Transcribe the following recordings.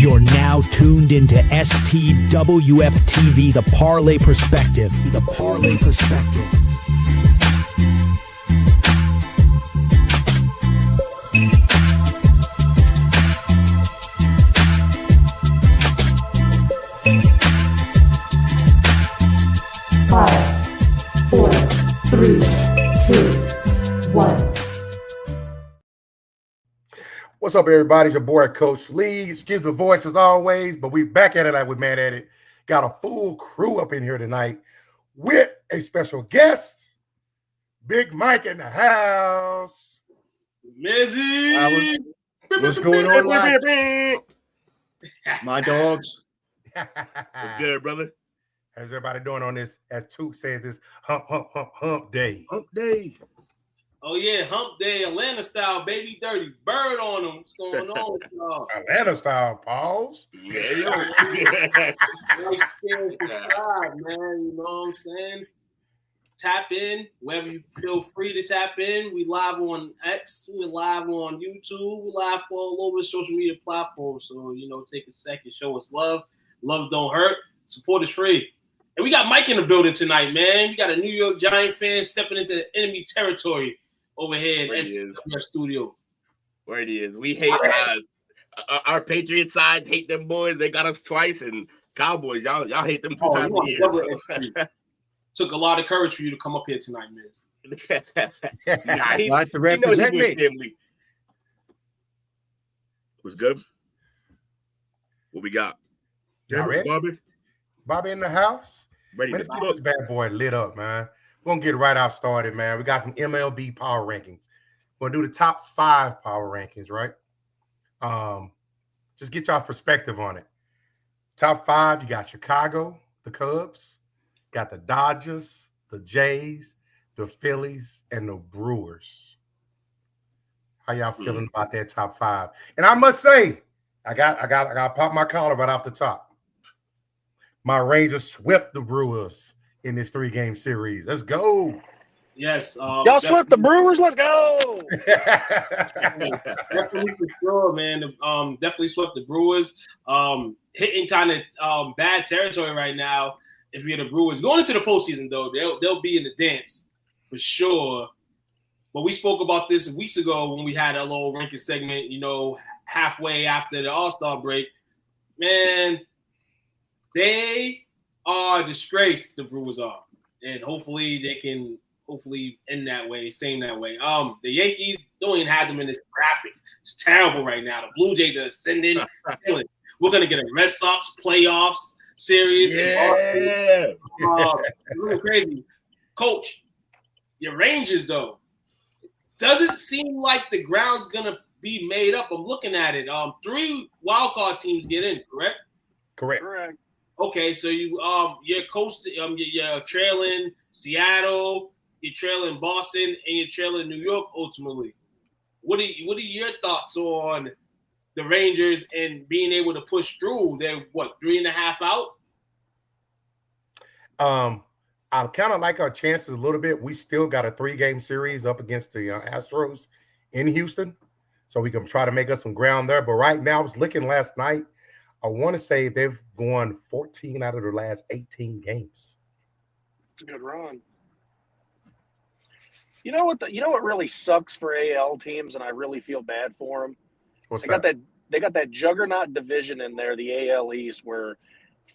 You're now tuned into STWF TV, the Parlay Perspective. The Parlay Perspective. Five, four, three, two, one. What's up, everybody? It's your boy, Coach Lee. Excuse the voice as always, but we back at it like we're mad at it. Got a full crew up in here tonight with a special guest, Big Mike in the house. Mizzy! What's going on, lads? My dogs. What's good, brother? How's everybody doing on this, as Took says, this hump day? Hump day. Oh, yeah, hump day, Atlanta style, baby dirty bird on them. What's going on with y'all? Atlanta style, pause. Yeah, Like, share, subscribe, man. You know what I'm saying? Tap in wherever you feel free to tap in. We live on X, we're live on YouTube, we're live for all over social media platforms. So, you know, take a second, show us love. Love don't hurt. Support is free. And we got Mike in the building tonight, man. We got a New York Giant fan stepping into enemy territory over here in STWF studio. Where it is. We hate our Patriots side, hate them boys. They got us twice, and Cowboys, y'all hate them two times a year. Took a lot of courage for you to come up here tonight, Miz. He Like to represent me. Family. What's good? What we got? Y'all ready? Bobby in the house? Ready Man, to let's get this bad boy lit up, man. We're going to get right out started, man. We got some MLB Power Rankings. We're going to do the top 5 Power Rankings, right? Just get y'all perspective on it. Top 5, you got Chicago, the Cubs, got the Dodgers, the Jays, the Phillies, and the Brewers. How y'all feeling about that top 5? And I must say, I got to pop my collar right off the top. My Rangers swept the Brewers in this 3-game series. Let's go. Yes. Y'all swept the Brewers. Let's go. Definitely for sure, man. Definitely swept the Brewers. Hitting kind of bad territory right now. If you're the Brewers going into the postseason, though, they'll be in the dance for sure. But we spoke about this weeks ago when we had a little ranking segment. You know, halfway after the All-Star break, man, they are a disgrace. The Brewers are, and hopefully they can end that way, same that way. The Yankees don't even have them in this graphic. It's terrible right now. The Blue Jays are ascending. We're gonna get a Red Sox playoffs series. Yeah. Really crazy. Coach, your Rangers though, doesn't seem like the ground's gonna be made up. I'm looking at it. 3 wildcard teams get in, correct? Correct. Okay, so you're trailing Seattle, you're trailing Boston, and you're trailing New York ultimately. What are your thoughts on the Rangers and being able to push through? They're 3.5 out? I kind of like our chances a little bit. We still got a 3-game series up against the Astros in Houston, so we can try to make us some ground there. But right now, I was looking last night. I want to say they've won 14 out of their last 18 games. It's a good run. You know what really sucks for AL teams, and I really feel bad for them. They got that juggernaut division in there, the AL East, where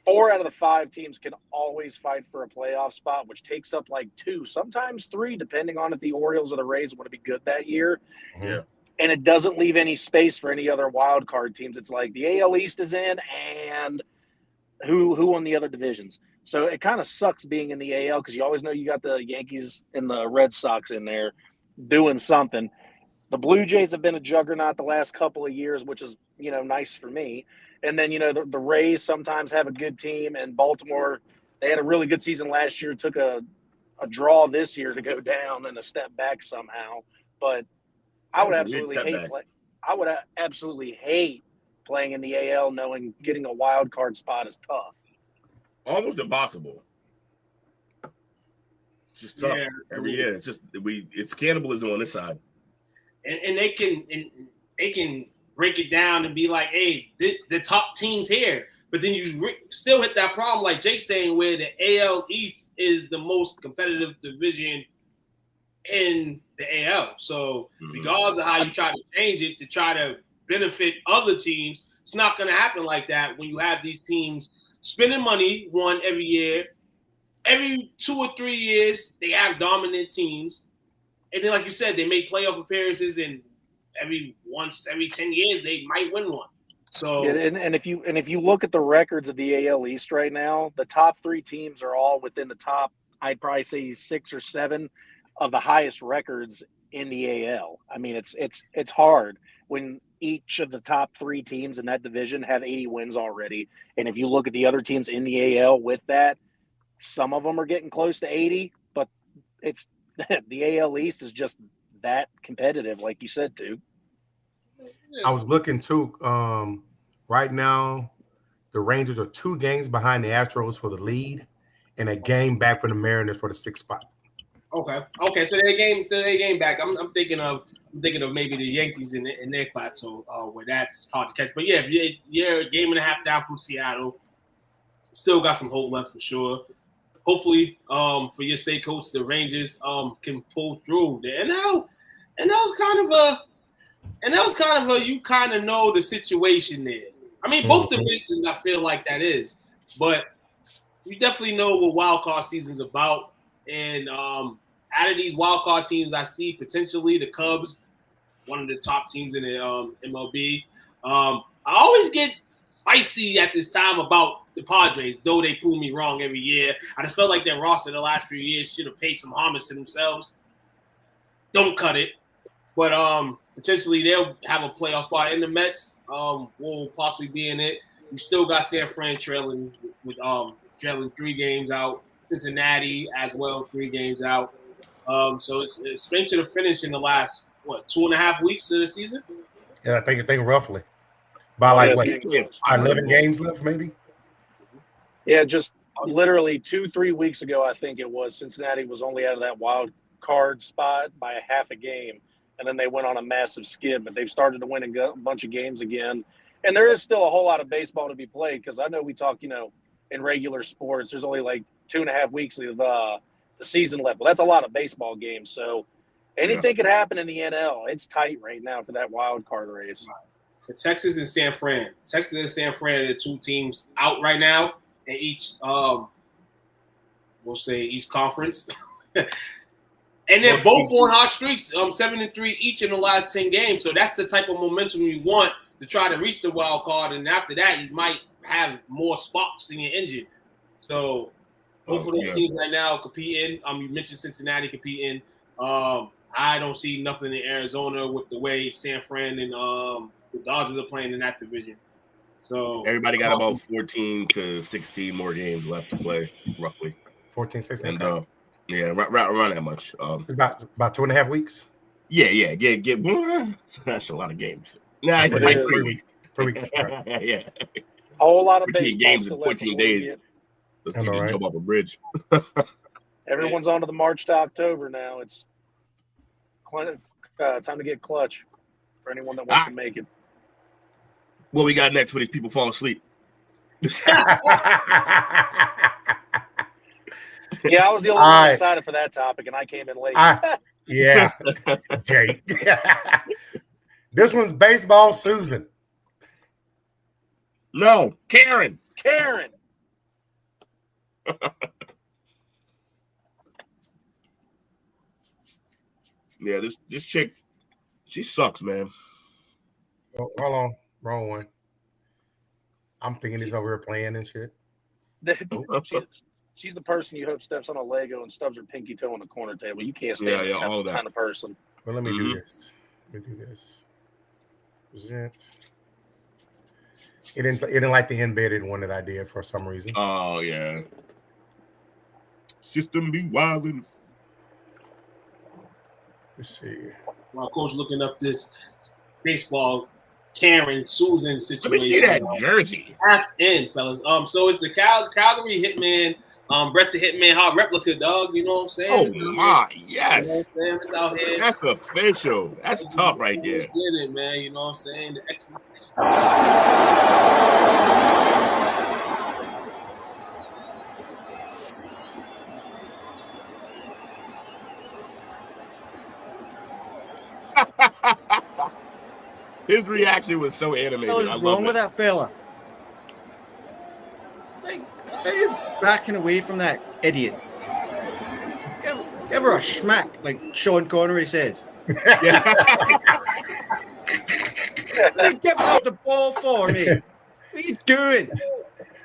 4 out of the 5 teams can always fight for a playoff spot, which takes up like 2, sometimes 3, depending on if the Orioles or the Rays want to be good that year. Yeah. And it doesn't leave any space for any other wild card teams. It's like the AL East is in, and who on the other divisions. So it kind of sucks being in the AL because you always know you got the Yankees and the Red Sox in there doing something. The Blue Jays have been a juggernaut the last couple of years, which is, nice for me. And then, the Rays sometimes have a good team, and Baltimore, they had a really good season last year, took a draw this year to go down and a step back somehow. But I would absolutely hate playing in the AL knowing getting a wild card spot is tough. Almost impossible. It's just tough every year. It's just it's cannibalism on this side. And they can break it down and be like, hey, the top teams here. But then you still hit that problem, like Jake's saying, where the AL East is the most competitive division in the AL. So regardless of how you try to change it to try to benefit other teams, it's not going to happen like that when you have these teams spending money, one, every year. Every 2 or 3 years, they have dominant teams. And then, like you said, they make playoff appearances, and every 10 years, they might win one. So, and if you look at the records of the AL East right now, the top 3 teams are all within the top, I'd probably say 6 or 7 of the highest records in the AL. I mean, it's hard when each of the top 3 teams in that division have 80 wins already. And if you look at the other teams in the AL with that, some of them are getting close to 80, but it's the AL East is just that competitive, like you said, too. I was looking too. Right now, the Rangers are 2 games behind the Astros for the lead, and a game back from the Mariners for the 6th spot. Okay. So their game back. I'm thinking of maybe the Yankees in their plateau, where that's hard to catch. But yeah, you're a game and a half down from Seattle. Still got some hope left for sure. Hopefully, for your sake, Coach, the Rangers can pull through. And that was kind of a you kind of know the situation there. I mean, both divisions, I feel like that is, but you definitely know what wild card season's about. And out of these wild card teams, I see potentially the Cubs, one of the top teams in the MLB. I always get spicy at this time about the Padres, though they prove me wrong every year. I felt like their roster the last few years should have paid some homage to themselves. Don't cut it. But potentially they'll have a playoff spot. And the Mets will possibly be in it. You still got San Fran trailing 3 games out. Cincinnati as well, 3 games out. So it's straight to the finish in the last, 2.5 weeks of the season? Yeah, I think roughly. By 11 games left, maybe? Yeah, just literally 2-3 weeks ago, I think it was, Cincinnati was only out of that wild card spot by a half a game. And then they went on a massive skid, but they've started to win a bunch of games again. And there is still a whole lot of baseball to be played, because I know we talk, in regular sports, there's only like 2.5 weeks of the season left. Well, that's a lot of baseball games. So anything could happen in the NL. It's tight right now for that wild card race. For Texas and San Fran. Texas and San Fran are the 2 teams out right now in each, we'll say each conference. And they're both on hot streaks, 7-3 each in the last 10 games. So that's the type of momentum you want to try to reach the wild card. And after that, you might have more sparks in your engine. So both of those teams right now competing. You mentioned Cincinnati competing. I don't see nothing in Arizona with the way San Fran and the Dodgers are playing in that division. So everybody got about 14 to 16 more games left to play, roughly. 14, 16. And yeah, around that much. It's about 2.5 weeks. Yeah. That's a lot of games. Nah, it's like 3 weeks. 3 weeks. Right. Yeah. A whole lot of 14 games in 14 days. Let's see if you jump off a bridge. Everyone's on to the March to October now. It's time to get clutch for anyone that wants to make it. What we got next for these people fall asleep? Yeah, I was the only one excited for that topic, and I came in late. Yeah, Jake. This one's baseball Susan. No, Karen. Yeah, this chick, she sucks, man. Oh, hold on, wrong one. I'm thinking he's over here playing and shit. She's the person you hope steps on a Lego and stubs her pinky toe on the corner table. You can't stand this kind of person. Well, let me do this. Present. It didn't like the embedded one that I did for some reason. Oh yeah. System be wildin'. Let's see. While Coach looking up this baseball Karen Susan situation. Let me see that jersey. Tap in, fellas. So it's the Calgary Hitman Brett the Hitman Hot replica, dog. You know what I'm saying? Oh It's out my, here. yes. You know what I'm saying? It's out here. That's official. That's tough right there. Get it, man. You know what I'm saying? The excellence. His reaction was so animated. What the I hell is love wrong it. with that fella? Like, are you backing away from that idiot? Give her a schmack, like Sean Connery says. Yeah. What are you giving up the ball for, me? What are you doing?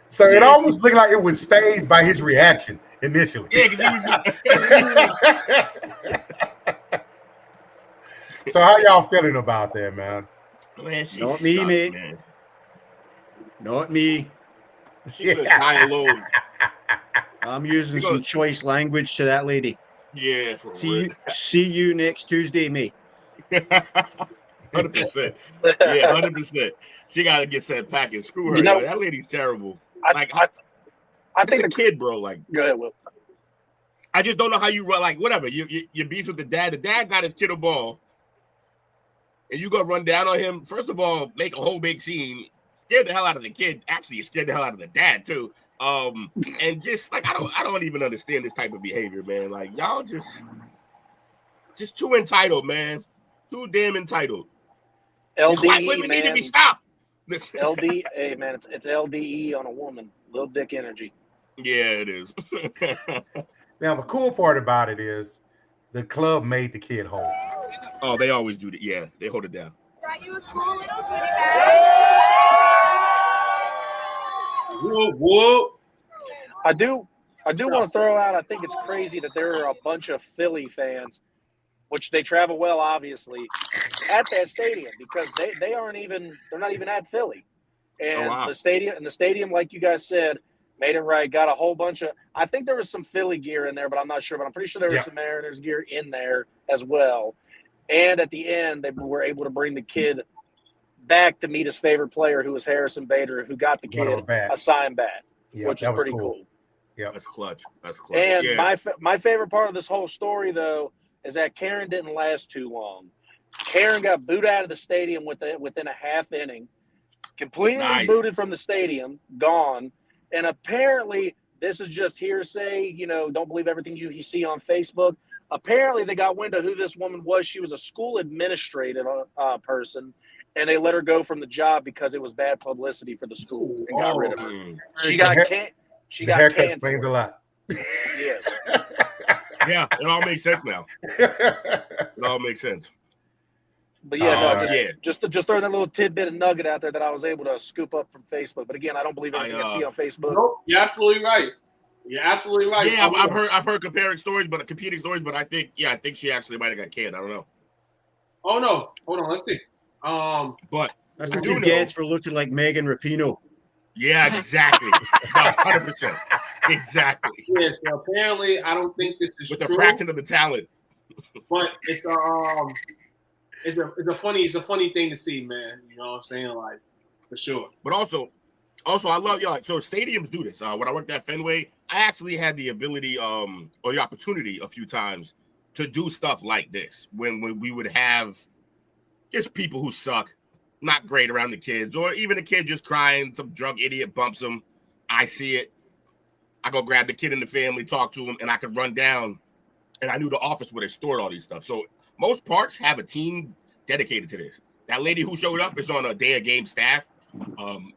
So it almost looked like it was staged by his reaction initially. Yeah, because he was. So how y'all feeling about that, man? Man, she Not me, sucked, mate. Man. Not me. She should die alone. I'm using some choice language to that lady. Yeah, for See you next Tuesday, mate. 100%. Yeah, 100%. She got to get sent packing. Screw her. You know, yo. That lady's terrible. I think a kid, bro. Like, Go ahead, Will. I just don't know how you run. Like, whatever. You beef with the dad. The dad got his kid a ball, and you go run down on him. First of all, make a whole big scene. Scared the hell out of the kid. Actually, you scared the hell out of the dad too. And just like I don't even understand this type of behavior, man. Like y'all just too entitled, man. Too damn entitled. LDE, Women man. need to be stopped. LD, hey man, it's LDE on a woman. Little dick energy. Yeah, it is. Now the cool part about it is the club made the kid whole. Oh, they always do that. Yeah, they hold it down. Got you a cool little goodie bag. Whoop, whoop. I do want to throw out. I think it's crazy that there are a bunch of Philly fans, which they travel well, obviously, at that stadium because they're not even at Philly, and the stadium, like you guys said, made it right. Got a whole bunch of. I think there was some Philly gear in there, but I'm not sure. But I'm pretty sure there was some Mariners gear in there as well. And at the end, they were able to bring the kid back to meet his favorite player, who was Harrison Bader, who got the kid a signed bat, which is pretty cool. Yeah, that's clutch. That's clutch. And my favorite part of this whole story, though, is that Karen didn't last too long. Karen got booed out of the stadium within a half inning, completely booted from the stadium, gone. And apparently, this is just hearsay. You know, don't believe everything you see on Facebook. Apparently, they got wind of who this woman was. She was a school administrative person, and they let her go from the job because it was bad publicity for the school and got rid of her. She got canned. She got haircut canned. explains a lot. Yes. Yeah, it all makes sense now. It all makes sense. But yeah, just throw that little tidbit and nugget out there that I was able to scoop up from Facebook. But again, I don't believe anything I see on Facebook. Nope, you're absolutely right. You're absolutely right. Yeah, I've heard competing stories, but I think she actually might have got canned. I don't know. Oh no, hold on, let's see. But that's what she gets for looking like Megan Rapinoe. Yeah, exactly. 100%. Exactly. Yeah, so apparently I don't think this is with true, a fraction of the talent. But it's a funny thing to see, man. You know what I'm saying? Like, for sure. But also I love y'all. So stadiums do this. When I worked at Fenway, I actually had the ability or the opportunity a few times to do stuff like this when we would have just people who suck, not great around the kids, or even a kid just crying, some drunk idiot bumps him. I see it. I go grab the kid in the family, talk to him, and I could run down. And I knew the office where they stored all these stuff. So most parks have a team dedicated to this. That lady who showed up is on a day of game staff,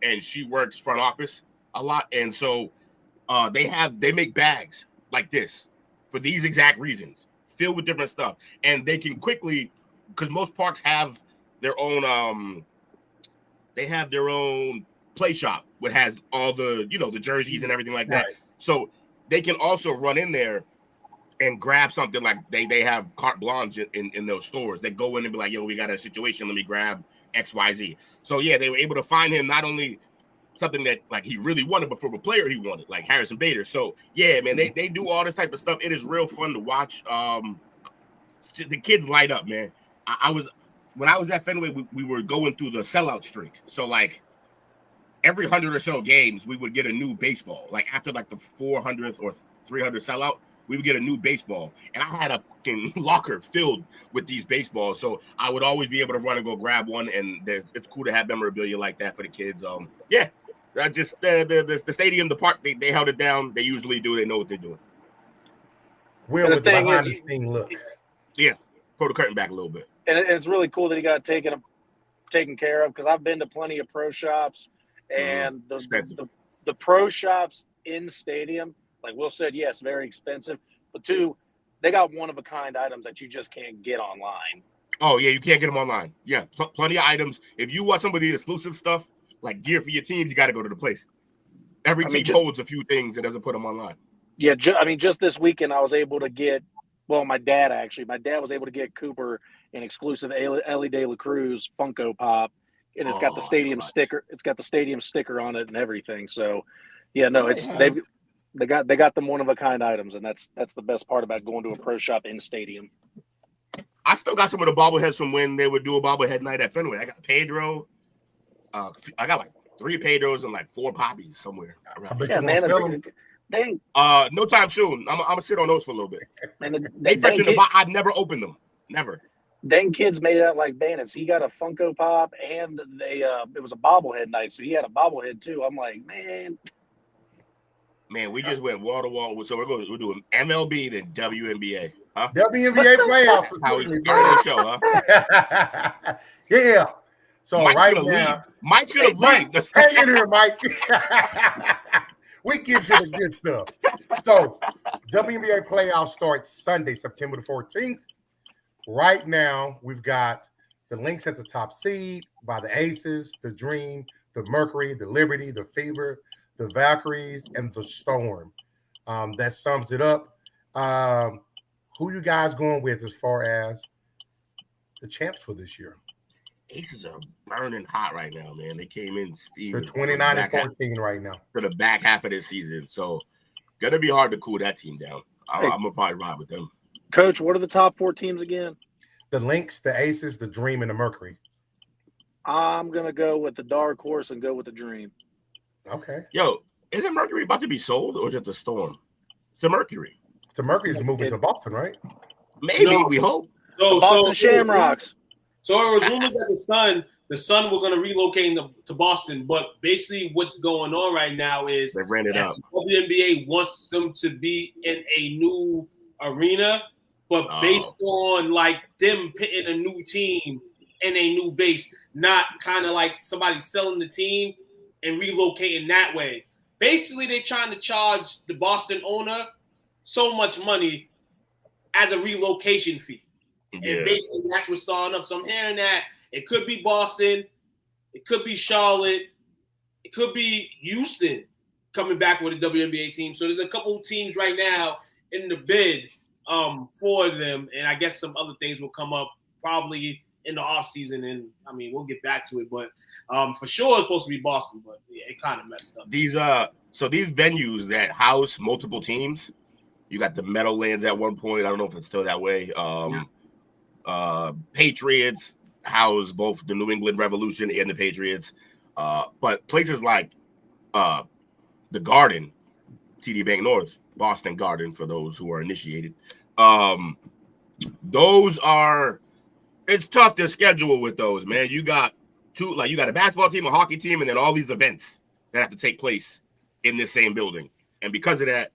and she works front office a lot. And so they make bags like this for these exact reasons, filled with different stuff, and they can quickly, because most parks have their own play shop, which has all the the jerseys and everything like that. Right. So they can also run in there and grab something. Like they have carte blanche in those stores. They go in and be like, yo, we got a situation, let me grab XYZ. So yeah, they were able to find him not only something that like he really wanted, but for a player he wanted, like Harrison Bader. So yeah, man, they do all this type of stuff. It is real fun to watch. The kids light up, man. When I was at Fenway, we were going through the sellout streak. So like every 100 or so games, we would get a new baseball. Like after like the 400th or 300th sellout, we would get a new baseball. And I had a fucking locker filled with these baseballs. So I would always be able to run and go grab one. And it's cool to have memorabilia like that for the kids. Yeah, just the stadium, the park, they held it down. They usually do. They know what they're doing. Will, with the behind the scene look. Yeah, pull the curtain back a little bit. And it's really cool that he got taken care of, because I've been to plenty of pro shops, and the pro shops in stadium, like Will said, yes, very expensive, but two, they got one-of-a-kind items that you just can't get online. Oh, yeah, you can't get them online. Yeah, plenty of items. If you want some of the exclusive stuff, like gear for your teams, you got to go to the place. Every team holds a few things and doesn't put them online. Yeah, just this weekend I was able to get, well, my dad was able to get Cooper an exclusive Ellie De La Cruz Funko Pop, and it's got the stadium sticker. It's got the stadium sticker on it and everything. So, yeah, no, they got them one-of-a-kind items, and that's the best part about going to a pro shop in stadium. I still got some of the bobbleheads from when they would do a bobblehead night at Fenway. I got Pedro. I got like 3 Pedros and like 4 Poppies somewhere. I bet you won't sell them. Dang. No time soon. I'm gonna sit on those for a little bit. And I've never opened them. Never. Dang kids made it out like bandits. He got a Funko Pop, and it was a bobblehead night, so he had a bobblehead too. I'm like, man, we just went wall to wall. So we're doing MLB then WNBA. Huh? WNBA playoffs. How we started the show, huh? Yeah. So Mike's right gonna now, leave. Mike's gonna leave. Hang in here, Mike. We get to the good stuff. So, WNBA playoffs start Sunday, September the 14th. Right now, we've got the Lynx at the top seed by the Aces, the Dream, the Mercury, the Liberty, the Fever, the Valkyries, and the Storm. That sums it up. Who you guys going with as far as the champs for this year? Aces are burning hot right now, man. They came in They're 29-14 right now for the back half of this season. So, gonna be hard to cool that team down. I'm gonna probably ride with them. Coach, what are the top 4 teams again? The Lynx, the Aces, the Dream, and the Mercury. I'm gonna go with the dark horse and go with the Dream. Okay. Yo, isn't Mercury about to be sold, or is it the Storm? It's the Mercury. The Mercury is moving to Boston, right? Maybe, we hope. The Boston Shamrocks. So it was rumored that the Sun were going to relocate to Boston, but basically what's going on right now is they ran it up. The WNBA wants them to be in a new arena, but based on like them pitting a new team in a new base, not kind of like somebody selling the team and relocating that way. Basically, they're trying to charge the Boston owner so much money as a relocation fee. Yeah. And basically that's what's starting up. So I'm hearing that it could be Boston, it could be Charlotte, it could be Houston coming back with a WNBA team. So there's a couple of teams right now in the bid for them, and I guess some other things will come up probably in the offseason, and I mean we'll get back to it, but for sure it's supposed to be Boston, but yeah, it kind of messed up. These venues that house multiple teams, you got the Meadowlands at one point. I don't know if it's still that way. Patriots house both the New England Revolution and the Patriots. But places like the Garden, TD Bank North, Boston Garden, for those who are initiated. Those are, it's tough to schedule with those, man. You got you got a basketball team, a hockey team, and then all these events that have to take place in this same building. And because of that,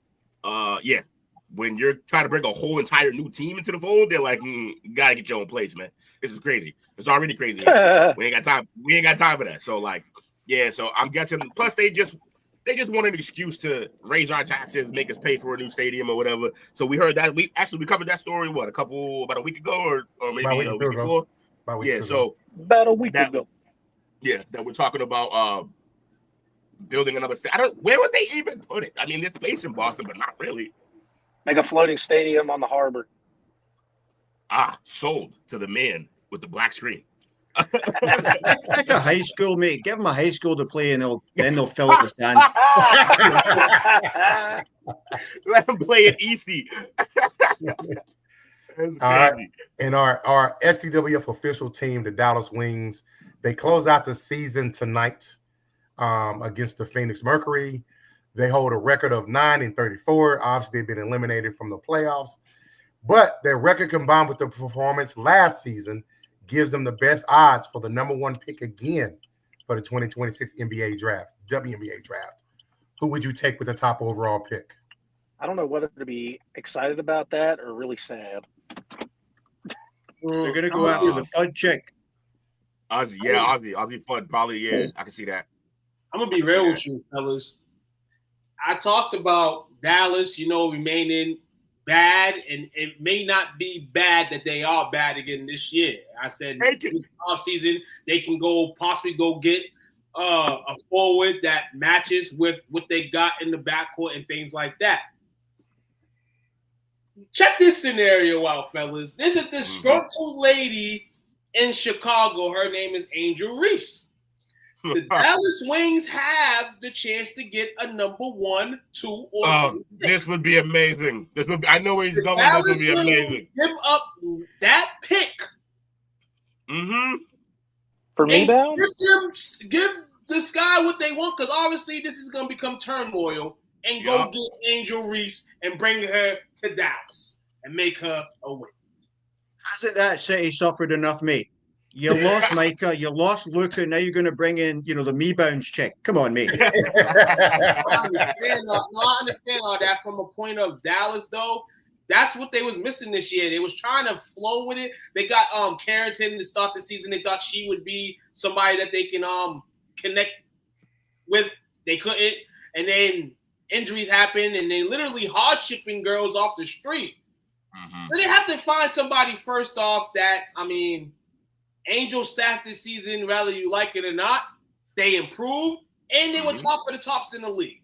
when you're trying to bring a whole entire new team into the fold, they're like, you gotta get your own place, man. This is crazy. It's already crazy. We ain't got time. We ain't got time for that. So so I'm guessing. Plus, they just want an excuse to raise our taxes, make us pay for a new stadium or whatever. So we heard that. We covered that story about a week ago or maybe a week before. About a week ago. Yeah, that we're talking about building another stadium. Where would they even put it? I mean, there's space in Boston, but not really. Make a floating stadium on the harbor. Sold to the man with the black screen. That's a high school, mate. Give them a high school to play, and then they'll fill up the stands. Let them play at Eastie. All right. And our STWF official team, the Dallas Wings, they close out the season tonight against the Phoenix Mercury. They hold a record of 9-34. Obviously, they've been eliminated from the playoffs. But their record combined with the performance last season gives them the best odds for the number one pick again for the 2026 NBA draft, WNBA draft. Who would you take with the top overall pick? I don't know whether to be excited about that or really sad. They're going to go after the FUD chick. Ozzy FUD, probably, yeah. I can see that. I'm going to be real with you, fellas. I talked about Dallas, remaining bad, and it may not be bad that they are bad again this year. I said this offseason they can possibly go get a forward that matches with what they got in the backcourt and things like that. Check this scenario out, fellas. There's a disgruntled lady in Chicago. Her name is Angel Reese. The Dallas Wings have the chance to get a number 1, 2, or 3 pick. This would be amazing. I know where he's going. Dallas This would be amazing. Give up that pick. For me, Bound? Give this guy what they want, because obviously this is going to become turmoil, and go get Angel Reese and bring her to Dallas and make her a win. Hasn't that city suffered enough, mate? You lost Micah, you lost Luca, now you're going to bring in, the me-bounds chick. Come on, mate. I understand all that from a point of Dallas, though. That's what they was missing this year. They was trying to flow with it. They got Carrington to start the season. They thought she would be somebody that they can connect with. They couldn't. And then injuries happened, and they literally hard-shipping girls off the street. So they have to find somebody first off that, Angel stats this season, whether you like it or not, they improved, and they were top of the tops in the league.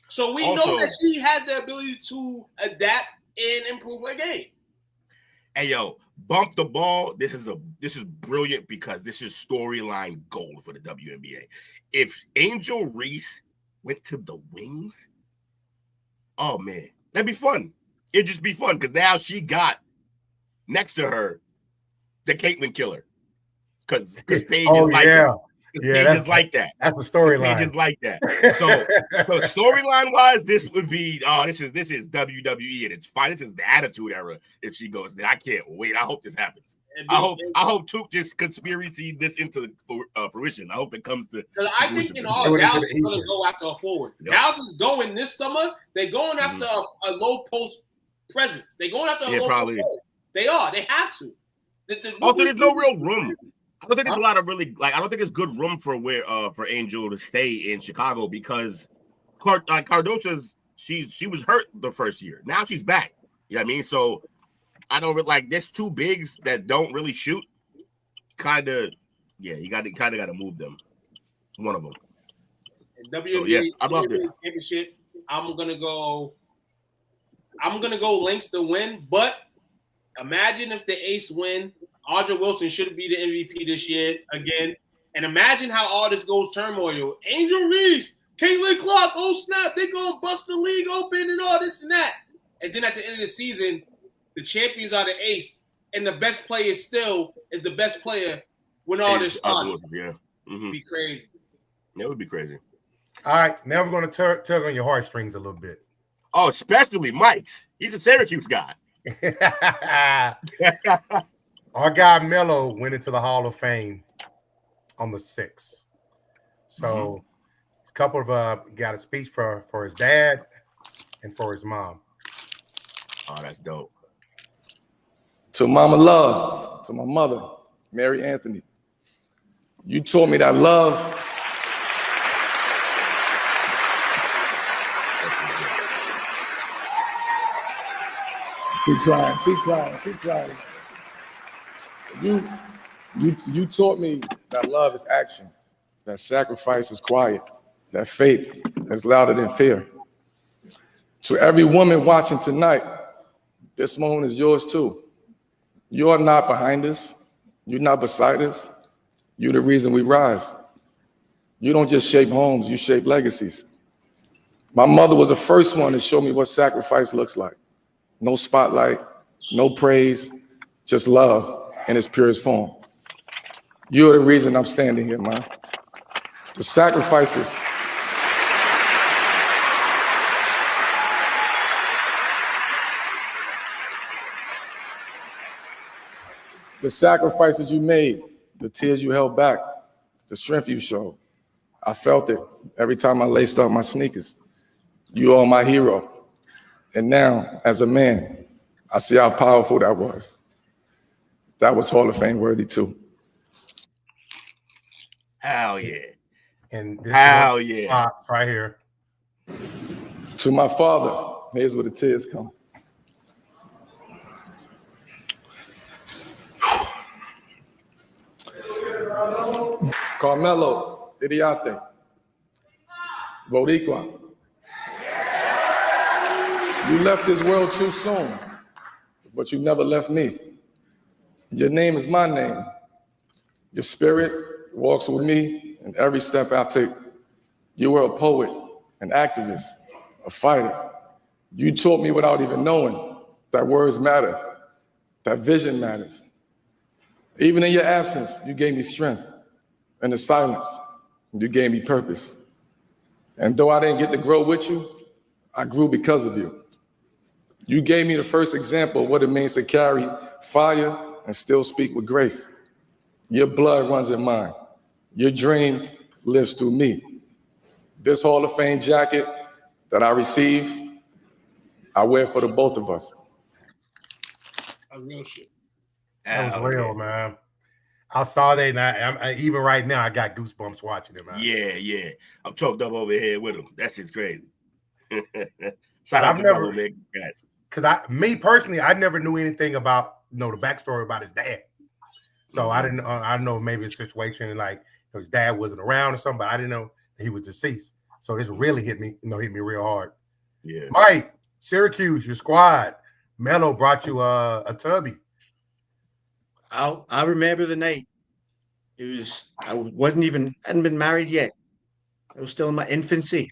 So we know that she has the ability to adapt and improve her game. Hey, yo, bump the ball. This is brilliant because this is storyline gold for the WNBA. If Angel Reese went to the Wings, oh, man, that'd be fun. It'd just be fun because now she got next to her the Caitlyn killer. Because Paige is like that. Paige is like that. That's the storyline. Paige is like that. So storyline wise, this would be this is WWE and it's fine. This is the Attitude Era. If she goes there, I can't wait. I hope this happens. I hope Took just conspiracy this into fruition. I hope it comes to. I think Dallas is going to go after a forward. Yep. Dallas is going this summer. They're going after a low post presence. They're going after a low post. They are. They have to. Also, there's no real room. I don't think there's a lot of really I don't think there's good room for Angel to stay in Chicago because Cardoso's she was hurt the first year. Now she's back. You know what I mean? So I don't there's two bigs that don't really shoot. You got to move them. One of them. WNBA, I love this championship. I'm gonna go Lynx to win, but imagine if the Ace win. Audra Wilson should be the MVP this year again. And imagine how all this goes turmoil. Angel Reese, Caitlin Clark, oh snap, they gonna bust the league open and all this and that. And then at the end of the season, the champions are the Ace, and the best player still is the best player when all this started. Yeah. It'd be crazy. It would be crazy. All right, now we're going to tug on your heartstrings a little bit. Oh, especially Mike's. He's a Syracuse guy. Our guy Melo went into the Hall of Fame on the 6th. So a couple of got a speech for his dad and for his mom. Oh, that's dope. To Mama Love, to my mother, Mary Anthony. You taught me that love. She crying. You taught me that love is action, that sacrifice is quiet, that faith is louder than fear. To every woman watching tonight, this moment is yours too. You are not behind us. You're not beside us. You're the reason we rise. You don't just shape homes, you shape legacies. My mother was the first one to show me what sacrifice looks like. No spotlight, no praise, just love in its purest form. You're the reason I'm standing here, man. The sacrifices. The sacrifices you made, the tears you held back, the strength you showed. I felt it every time I laced up my sneakers. You are my hero. And now, as a man, I see how powerful that was. That was Hall of Fame worthy too. Hell yeah. And this Hell is yeah. right here. To my father, here's where the tears come. Carmelo, Idiate, Boricua. You left this world too soon, but you never left me. Your name is my name. Your spirit walks with me in every step I take. You were a poet, an activist, a fighter. You taught me without even knowing that words matter, that vision matters. Even in your absence, you gave me strength. In the silence, you gave me purpose. And though I didn't get to grow with you, I grew because of you. You gave me the first example of what it means to carry fire and still speak with grace. Your blood runs in mine. Your dream lives through me. This Hall of Fame jacket that I received, I wear for the both of us. That's real shit. That was real, man. I saw that, and even right now, I got goosebumps watching it, man. Yeah. I'm choked up over here with him. That's just crazy. Shout out to Melo, man. Because me personally, I never knew anything about, the backstory about his dad. So I didn't. I know maybe a situation like his dad wasn't around or something, but I didn't know that he was deceased. So this really hit me real hard. Yeah. Mike, Syracuse, your squad. Melo brought you a tubby. I remember the night. I hadn't been married yet. I was still in my infancy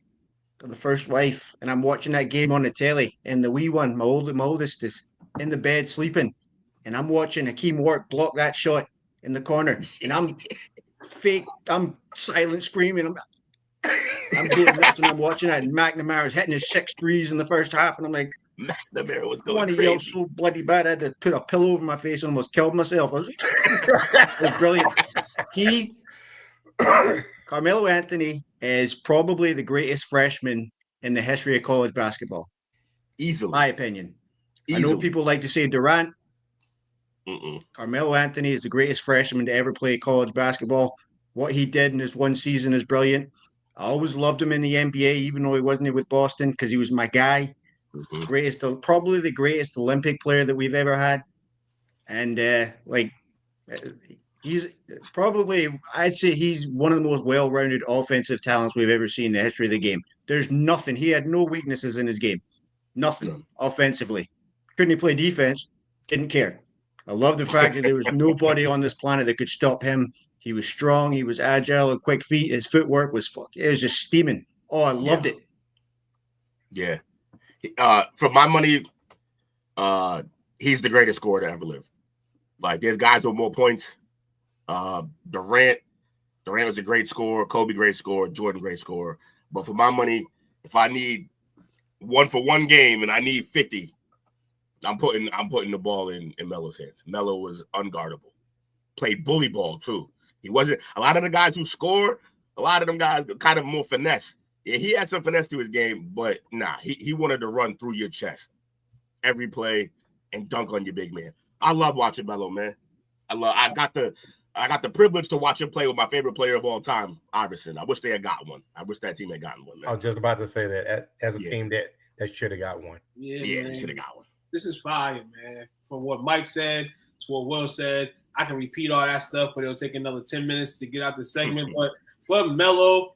of the first wife, and I'm watching that game on the telly, and the wee one, my oldest, is in the bed sleeping, and I'm watching Hakeem Wark block that shot in the corner, and I'm silent screaming. I'm doing nuts, and I'm watching that, and McNamara's hitting his 6 threes in the first half, and I'm like, McNamara was going I want to crazy. yell so bloody bad I had to put a pillow over my face and almost killed myself. It was brilliant. Carmelo Anthony is probably the greatest freshman in the history of college basketball. Easily. My opinion. Easily. I know people like to say Durant. Carmelo Anthony is the greatest freshman to ever play college basketball. What he did in his one season is brilliant. I always loved him in the NBA, even though he wasn't with Boston, because he was my guy. Probably the greatest Olympic player that we've ever had. And he's probably, I'd say he's one of the most well-rounded offensive talents we've ever seen in the history of the game. There's nothing. He had no weaknesses in his game. Nothing offensively. Couldn't he play defense? Didn't care. I love the fact that there was nobody on this planet that could stop him. He was strong. He was agile and quick feet. His footwork was it was just steaming. Oh, I loved it. Yeah. For my money, he's the greatest scorer to ever live. Like, there's guys with more points. Durant was a great scorer. Kobe, great scorer. Jordan, great scorer. But for my money, if I need one for one game and I need 50, I'm putting the ball in Melo's hands. Melo was unguardable. Played bully ball too. He wasn't. A lot of the guys who score, a lot of them guys kind of more finesse. Yeah, he had some finesse to his game, but he wanted to run through your chest every play and dunk on your big man. I love watching Melo, man. I got the privilege to watch him play with my favorite player of all time, Iverson. I wish they had got one. I wish that team had gotten one, man. I was just about to say that as a team that should have got one. Yeah, they should have got one. This is fire, man. From what Mike said to what Will said, I can repeat all that stuff, but it'll take another 10 minutes to get out the segment. But for Melo,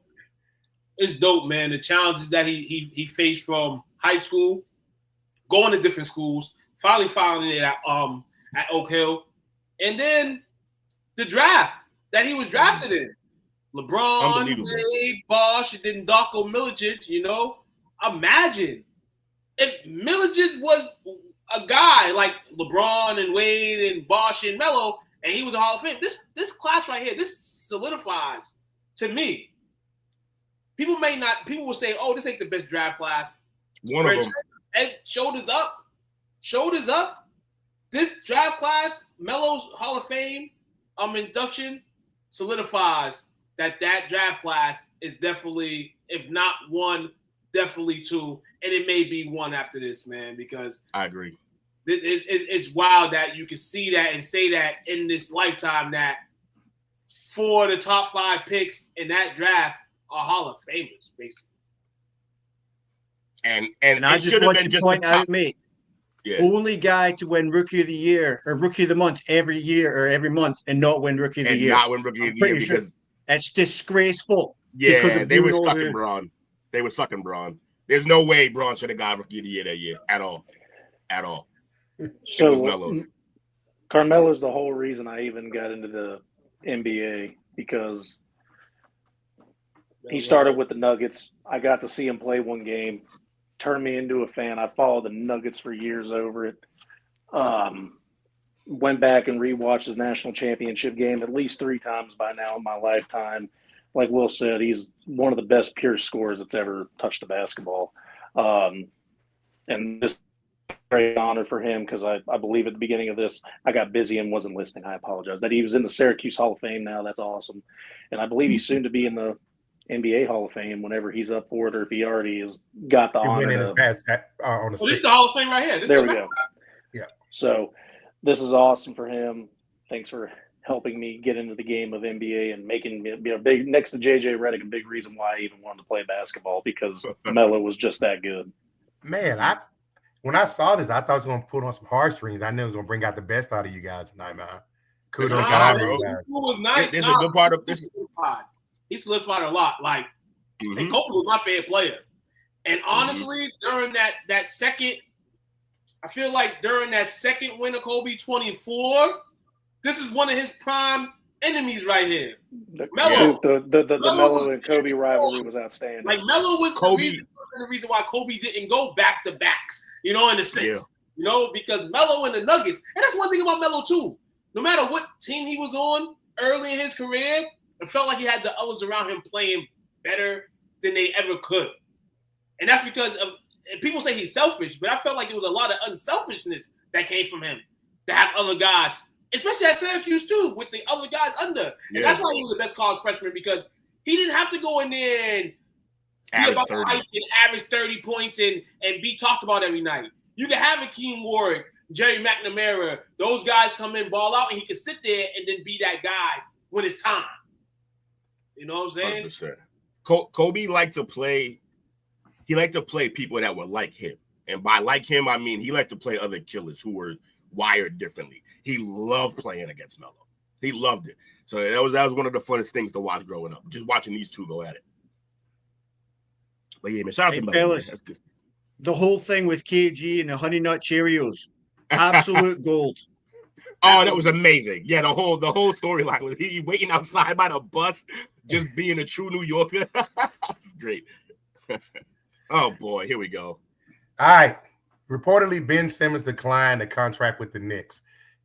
it's dope, man. The challenges that he faced from high school, going to different schools, finally finding it at Oak Hill, and then the draft that he was drafted in. LeBron, Wade, Bosh, and then Darko Milicic, Imagine if Milicic was a guy like LeBron and Wade and Bosh and Melo, and he was a Hall of Fame. This class right here, this solidifies to me people will say, "Oh, this ain't the best draft class." One of them. And shoulders up. This draft class, Melo's Hall of Fame induction solidifies that draft class is definitely, if not one, definitely two, and it may be one after this, man. Because I agree. It's wild that you can see that and say that in this lifetime that 4 of the top 5 picks in that draft are Hall of Famers, basically. And I just want to point out, mate, only guy to win Rookie of the Year or Rookie of the Month every year or every month and not win Rookie of the Year. Not win Rookie of the Year because it's disgraceful. Yeah, they were sucking Braun. They were sucking Braun. There's no way Braun should have got Rookie of the Year that year at all. So Carmelo's the whole reason I even got into the NBA because he started with the Nuggets. I got to see him play one game, turned me into a fan. I followed the Nuggets for years over it. Went back and rewatched his national championship game at least 3 times by now in my lifetime. Like Will said, he's one of the best pure scorers that's ever touched a basketball. And this great honor for him because I believe at the beginning of this, I got busy and wasn't listening. I apologize. That he was in the Syracuse Hall of Fame now. That's awesome. And I believe he's soon to be in the NBA Hall of Fame whenever he's up for it or if he already has got the honor. This is the Hall of Fame right here. There we go. Yeah. So this is awesome for him. Thanks for helping me get into the game of NBA and making me be a big, next to JJ Redick, a big reason why I even wanted to play basketball because Melo was just that good. Man, when I saw this, I thought it was going to put on some heartstrings. I knew it was going to bring out the best out of you guys tonight, man. Kudos to all of you guys. This is a good part of this. He solidified a lot. Like, and Kobe was my favorite player. And honestly, during that second, I feel like during that second win of Kobe 24, this is one of his prime enemies right here. Melo. The Melo and Kobe rivalry was outstanding. Like, Melo was the reason why Kobe didn't go back to back. You know, in a sense, because Melo and the Nuggets, and that's one thing about Melo too. No matter what team he was on early in his career, it felt like he had the others around him playing better than they ever could. And that's because of, and people say he's selfish, but I felt like there was a lot of unselfishness that came from him to have other guys, especially at Syracuse too, with the other guys under. And that's why he was the best college freshman because he didn't have to go in there and be about the hype and average 30 points and be talked about every night. You can have Akeem Warwick, Jerry McNamara, those guys come in, ball out, and he can sit there and then be that guy when it's time. You know what I'm saying? 100%. Kobe liked to play. He liked to play people that were like him, and by like him, I mean he liked to play other killers who were wired differently. He loved playing against Melo. He loved it. So that was one of the funnest things to watch growing up. Just watching these two go at it. But yeah, man, shout out to Melo. That's good. The whole thing with KG and the Honey Nut Cheerios, absolute gold. Oh, that was amazing. Yeah, the whole storyline with he waiting outside by the bus, just being a true New Yorker. That's great. Oh boy, here we go. All right. Reportedly, Ben Simmons declined a contract with the Knicks.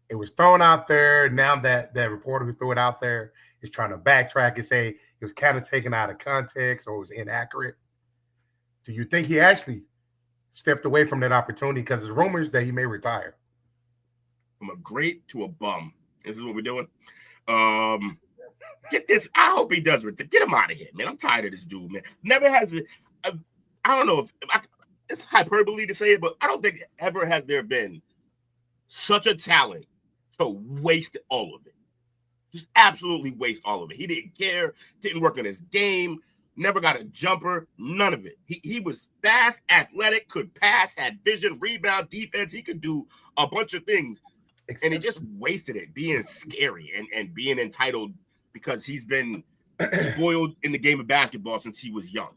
It was thrown out there. Now that reporter who threw it out there is trying to backtrack and say it was kind of taken out of context or it was inaccurate. Do you think he actually stepped away from that opportunity? Because there's rumors that he may retire. From a great to a bum. This is what we're doing. Get this. I hope he does retire. Get him out of here, man. I'm tired of this dude, man. Never has it. I don't know if it's hyperbole to say it, but I don't think ever has there been such a talent to waste all of it. Just absolutely waste all of it. He didn't care, didn't work on his game, never got a jumper, none of it. He was fast, athletic, could pass, had vision, rebound, defense. He could do a bunch of things. And he just wasted it being scary and being entitled because he's been spoiled in the game of basketball since he was young.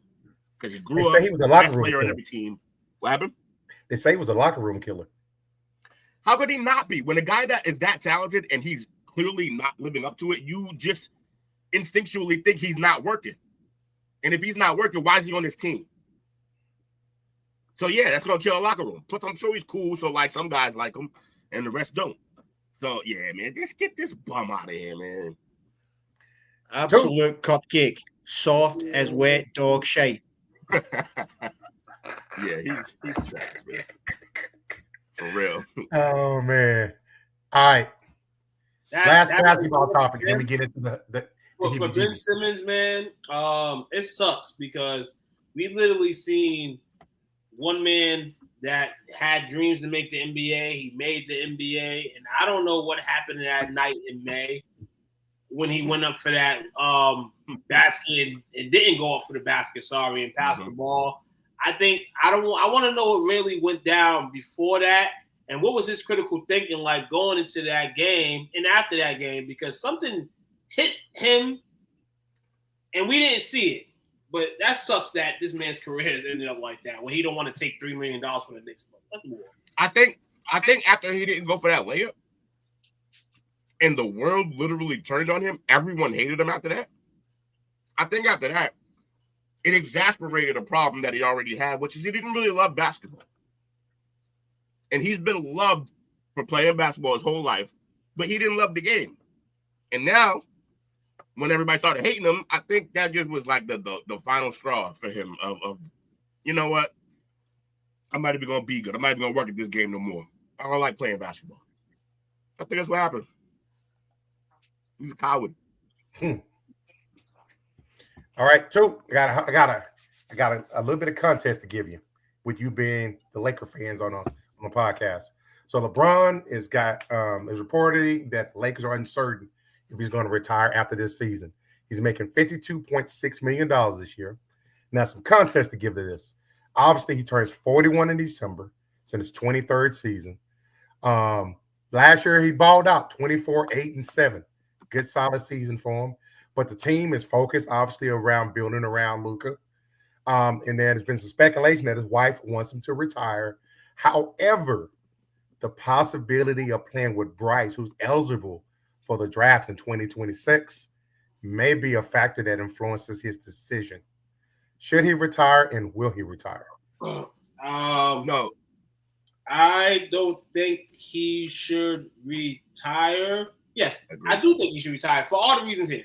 Because he grew up, he was a locker room player killer on every team. What happened? They say he was a locker room killer. How could he not be? When a guy that is that talented and he's clearly not living up to it, you just instinctually think he's not working. And if he's not working, why is he on this team? So, yeah, that's going to kill a locker room. Plus, I'm sure he's cool, so, like, some guys like him and the rest don't. So, yeah, man, just get this bum out of here, man. Absolute cupcake. soft as wet dog shite. Yeah, he's trash, man. For real. Oh man. All right. Last basketball topic. Let me get into the for Ben Simmons, man. It sucks because we literally seen one man that had dreams to make the NBA. He made the NBA, and I don't know what happened that night in May when he went up for that basket and didn't go up for the basket. Sorry, and passed the ball. I want to know what really went down before that, and what was his critical thinking like going into that game and after that game, because something hit him and we didn't see it. But that sucks that this man's career has ended up like that when he don't want to take $3 million from the Knicks. That's more. I think after he didn't go for that layup, and the world literally turned on him, everyone hated him after that. I think after that, it exasperated a problem that he already had, which is he didn't really love basketball. And he's been loved for playing basketball his whole life, but he didn't love the game. And now, when everybody started hating him, I think that just was like the final straw for him of you know what? I'm not even going to be good. I'm not even going to work at this game no more. I don't like playing basketball. I think that's what happened. He's a coward. All right, two. I got a little bit of context to give you, with you being the Laker fans on the podcast. So LeBron is reporting that the Lakers are uncertain if he's going to retire after this season. He's making $52.6 million this year. Now, some context to give to this. Obviously, he turns 41 in December. It's in his 23rd season. Last year, he balled out 24, 8, and 7. Good, solid season for him. But the team is focused, obviously, around building around Luka. And there's been some speculation that his wife wants him to retire. However, the possibility of playing with Bryce, who's eligible for the draft in 2026, may be a factor that influences his decision. Should he retire, and will he retire? No. I don't think he should retire. Yes, I do think he should retire for all the reasons here.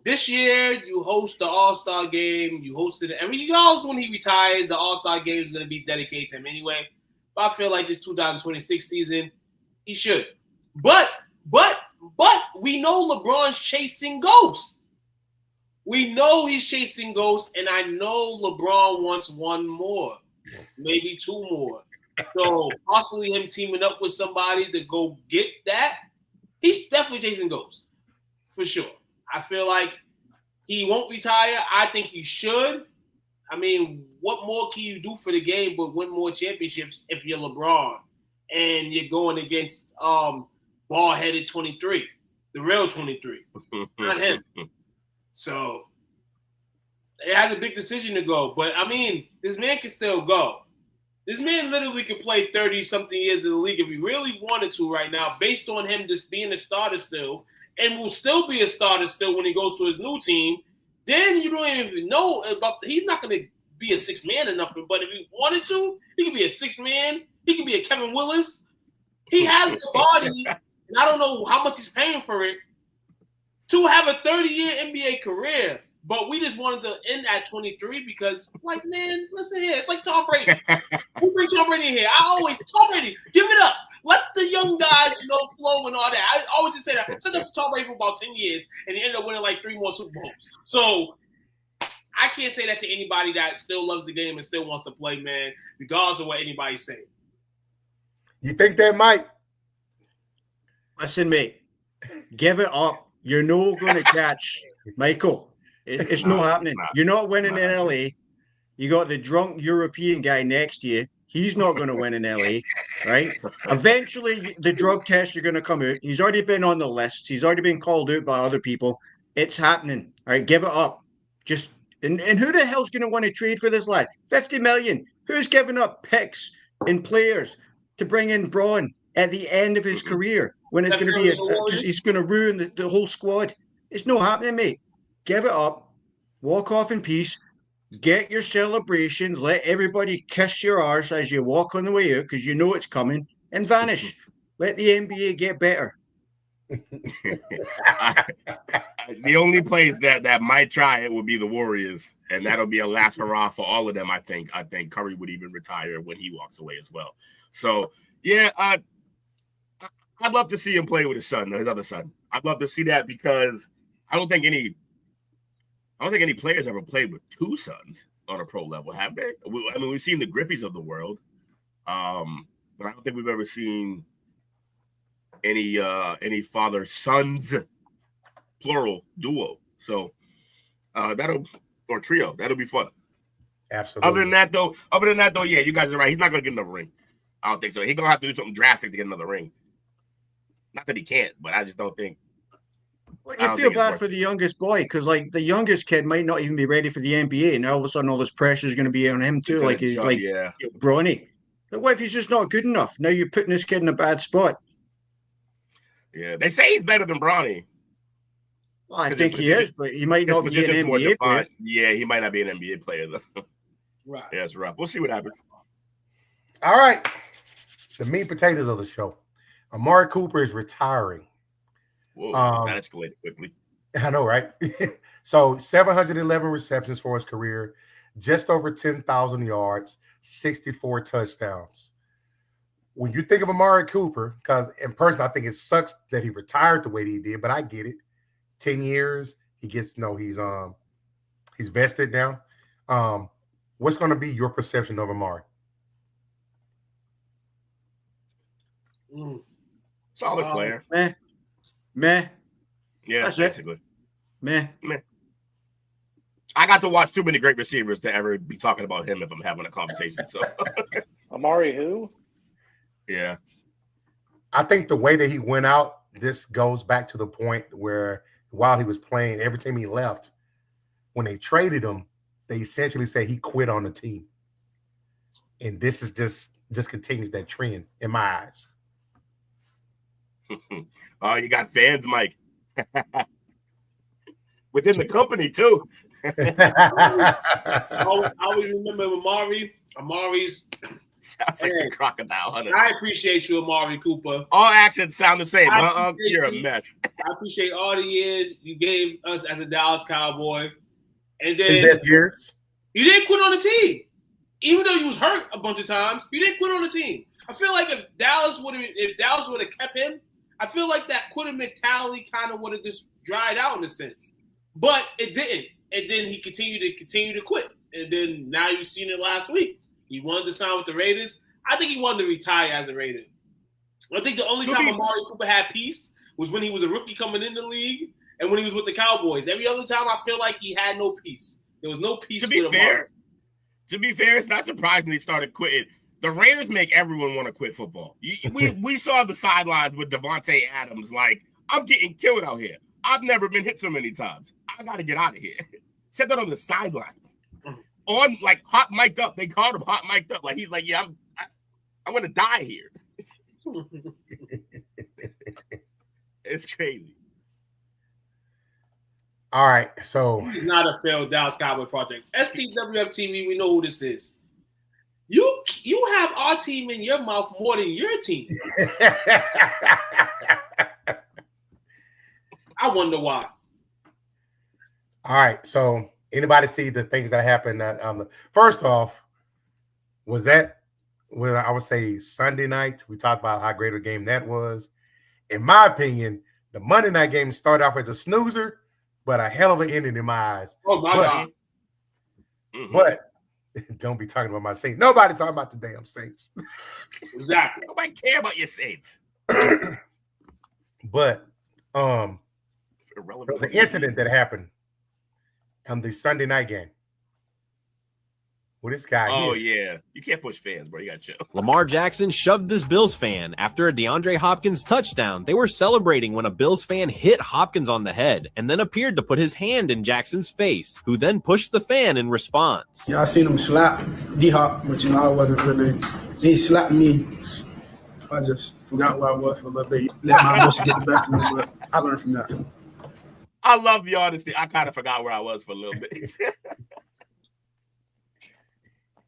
This year, you host the All-Star game. You hosted it. I mean, you know, when he retires, the All-Star game is going to be dedicated to him anyway. But I feel like this 2026 season, he should. But we know LeBron's chasing ghosts. We know he's chasing ghosts, and I know LeBron wants one more, maybe two more. So possibly him teaming up with somebody to go get that. He's definitely chasing ghosts, for sure. I feel like he won't retire. I think he should. I mean, what more can you do for the game but win more championships if you're LeBron and you're going against ball-headed 23, the real 23, not him. So it has a big decision to go. But, I mean, this man can still go. This man literally could play 30-something years in the league if he really wanted to right now, based on him just being a starter still, and will still be a starter still when he goes to his new team. Then you don't even know about – he's not going to be a six-man enough. But if he wanted to, he could be a six-man. He could be a Kevin Willis. He has the body, and I don't know how much he's paying for it, to have a 30-year NBA career. But we just wanted to end at 23 because, like, man, listen here. It's like Tom Brady. We bring Tom Brady in here. Tom Brady, give it up. Let the young guys, flow and all that. I always just say that. I said that to Tom Brady for about 10 years, and he ended up winning like 3 more Super Bowls. So I can't say that to anybody that still loves the game and still wants to play, man, regardless of what anybody's saying. You think that might? Listen, mate, give it up. You're not going to catch Michael. It's not happening. You're not winning in LA. You got the drunk European guy next to you. He's not going to win in LA, right? Eventually, the drug tests are going to come out. He's already been on the list. He's already been called out by other people. It's happening. All right, give it up. And who the hell's going to want to trade for this lad? $50 million. Who's giving up picks and players to bring in Braun at the end of his career when it's going to be he's going to ruin the whole squad? It's not happening, mate. Give it up. Walk off in peace. Get your celebrations. Let everybody kiss your arse as you walk on the way out because you know it's coming, and vanish. Let the NBA get better. The only place that might try it would be the Warriors, and that'll be a last hurrah for all of them. I think Curry would even retire when he walks away as well. So yeah, I'd love to see him play with his son, his other son. I'd love to see that because I don't think any players ever played with two sons on a pro level, have they? I mean, we've seen the Griffeys of the world, but I don't think we've ever seen any father-sons plural duo. So or trio. That'll be fun. Absolutely. Other than that, though, yeah, you guys are right. He's not gonna get another ring. I don't think so. He's gonna have to do something drastic to get another ring. Not that he can't, but I just don't think. Well, you feel bad for the youngest boy because, like, the youngest kid might not even be ready for the NBA, and all of a sudden, all this pressure is going to be on him too. Like he's like Bronny. Like, what if he's just not good enough? Now you're putting this kid in a bad spot. Yeah, they say he's better than Bronny. Well, I think he is, but he might not be an NBA player. Yeah, he might not be an NBA player though. Right. Yeah, it's rough. We'll see what happens. All right. The meat and potatoes of the show. Amari Cooper is retiring. Whoa, that escalated quickly. I know, right? So 711 receptions for his career, just over 10,000 yards, 64 touchdowns. When you think of Amari Cooper, because in person, I think it sucks that he retired the way that he did, but I get it. 10 years, he gets he's vested now. What's going to be your perception of Amari? Solid player. Meh. Yeah, that's basically. It. Meh. I got to watch too many great receivers to ever be talking about him if I'm having a conversation. So Amari who? Yeah. I think the way that he went out, this goes back to the point where while he was playing, every time he left, when they traded him, they essentially said he quit on the team. And this is just continues that trend in my eyes. Oh, you got fans, Mike. Within the company, too. I always remember Amari's sounds like a crocodile hunter. I appreciate you, Amari Cooper. All accents sound the same. You're a mess. I appreciate all the years you gave us as a Dallas Cowboy. And then his best years. You didn't quit on the team. Even though you was hurt a bunch of times, you didn't quit on the team. I feel like if Dallas would have kept him, I feel like that quitting mentality kind of would have just dried out in a sense. But it didn't. And then he continued to quit. And then now you've seen it last week. He wanted to sign with the Raiders. I think he wanted to retire as a Raider. I think the only time Amari Cooper had peace was when he was a rookie coming in the league and when he was with the Cowboys. Every other time I feel like he had no peace. There was no peace with Amari. To be fair, it's not surprising he started quitting. The Raiders make everyone want to quit football. We saw the sidelines with Devontae Adams like, I'm getting killed out here. I've never been hit so many times. I got to get out of here. Said that on the sideline. On, like, hot mic'd up. They called him hot mic'd up. Like, he's like, yeah, I'm going to die here. It's crazy. All right, so he's not a failed Dallas Cowboy project. STWF TV, we know who this is. You have our team in your mouth more than your team. I wonder why. All right, so anybody see the things that happened? First off, was I would say Sunday night. We talked about how great a game that was. In my opinion, the Monday night game started off as a snoozer, but a hell of an ending in my eyes. Oh my God! But don't be talking about my Saints. Nobody talking about the damn Saints. Exactly. Nobody care about your Saints. But there was an incident that happened on the Sunday night game. Well, this guy yeah. You can't push fans, bro. You got to chill. Lamar Jackson shoved this Bills fan after a DeAndre Hopkins touchdown. They were celebrating when a Bills fan hit Hopkins on the head and then appeared to put his hand in Jackson's face, who then pushed the fan in response. Yeah, I seen him slap D-Hop, but, I wasn't really. He slapped me. I just forgot where I was for a little bit. Let my emotion get the best of me, but I learned from that. I love the honesty. I kind of forgot where I was for a little bit.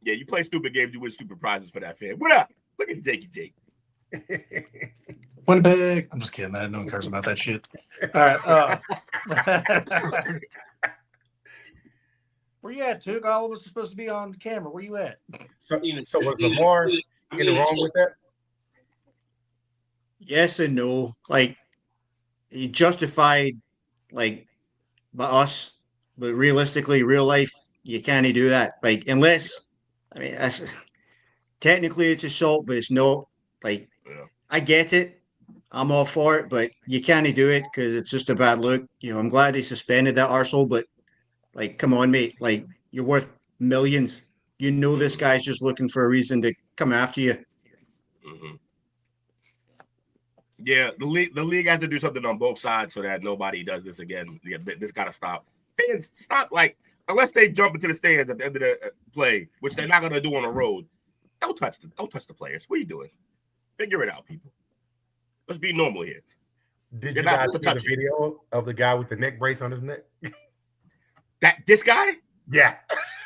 Yeah, you play stupid games, you win stupid prizes for that fan. What up? Look at Jakey Jake. Winnipeg. I'm just kidding, man. No one cares about that shit. All right. Where you at, Took? All of us are supposed to be on camera. Where you at? So was Lamar in the wrong with that? Yes and no. Like, he justified, like, by us, but realistically, real life, you can't do that. Like, unless, I mean, that's technically it's assault, but it's no, like, I get it. I'm all for it, but you can't do it because it's just a bad look. You know, I'm glad they suspended that arsehole, but like, come on, mate. Like, you're worth millions. You know, this guy's just looking for a reason to come after you. Mm-hmm. Yeah, the league has to do something on both sides so that nobody does this again. Yeah, this got to stop. Fans, stop, like, unless they jump into the stands at the end of the play, which they're not going to do on the road. Don't touch the players. What are you doing? Figure it out, people. Let's be normal here. Did you guys see the video of the guy with the neck brace on his neck? This guy? Yeah.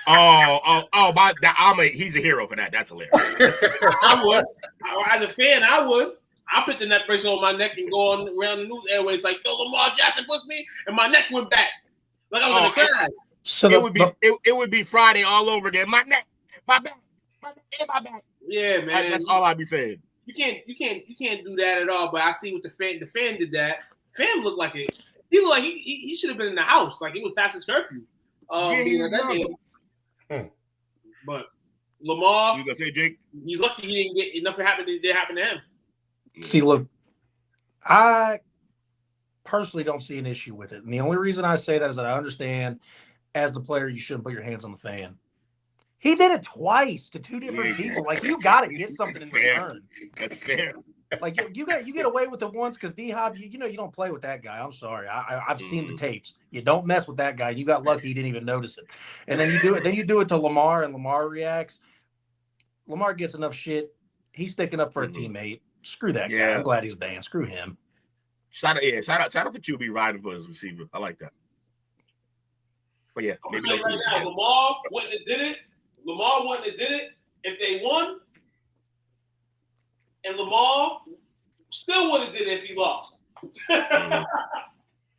He's a hero for that. That's hilarious. I would. As a fan, I would. I put the neck brace on my neck and go on around the news airways like, yo, Lamar Jackson pushed me, and my neck went back. Like I was in a class. So it would be Friday all over again. My neck, my back, my back. Yeah, man. That's all I'd be saying. You can't do that at all. But I see what the fan did that. The fan looked like it. He looked like he should have been in the house. Like he was past his curfew. But Lamar, you gonna say, Jake? He's lucky he didn't get nothing didn't happen to him. See, look, I personally don't see an issue with it. And the only reason I say that is that I understand as the player, you shouldn't put your hands on the fan. He did it twice to two different people. Like, you got to get something in return. That's fair. Like, you get away with it once because D-Hop, you don't play with that guy. I'm sorry. I've seen the tapes. You don't mess with that guy. You got lucky he didn't even notice it. And then you do it. Then you do it to Lamar, and Lamar reacts. Lamar gets enough shit. He's sticking up for a teammate. Screw that guy. I'm glad he's banned. Screw him. Shout out to QB riding for his receiver. I like that. But yeah, maybe right now, Lamar wouldn't have did it. Lamar wouldn't have did it if they won. And Lamar still would have did it if he lost.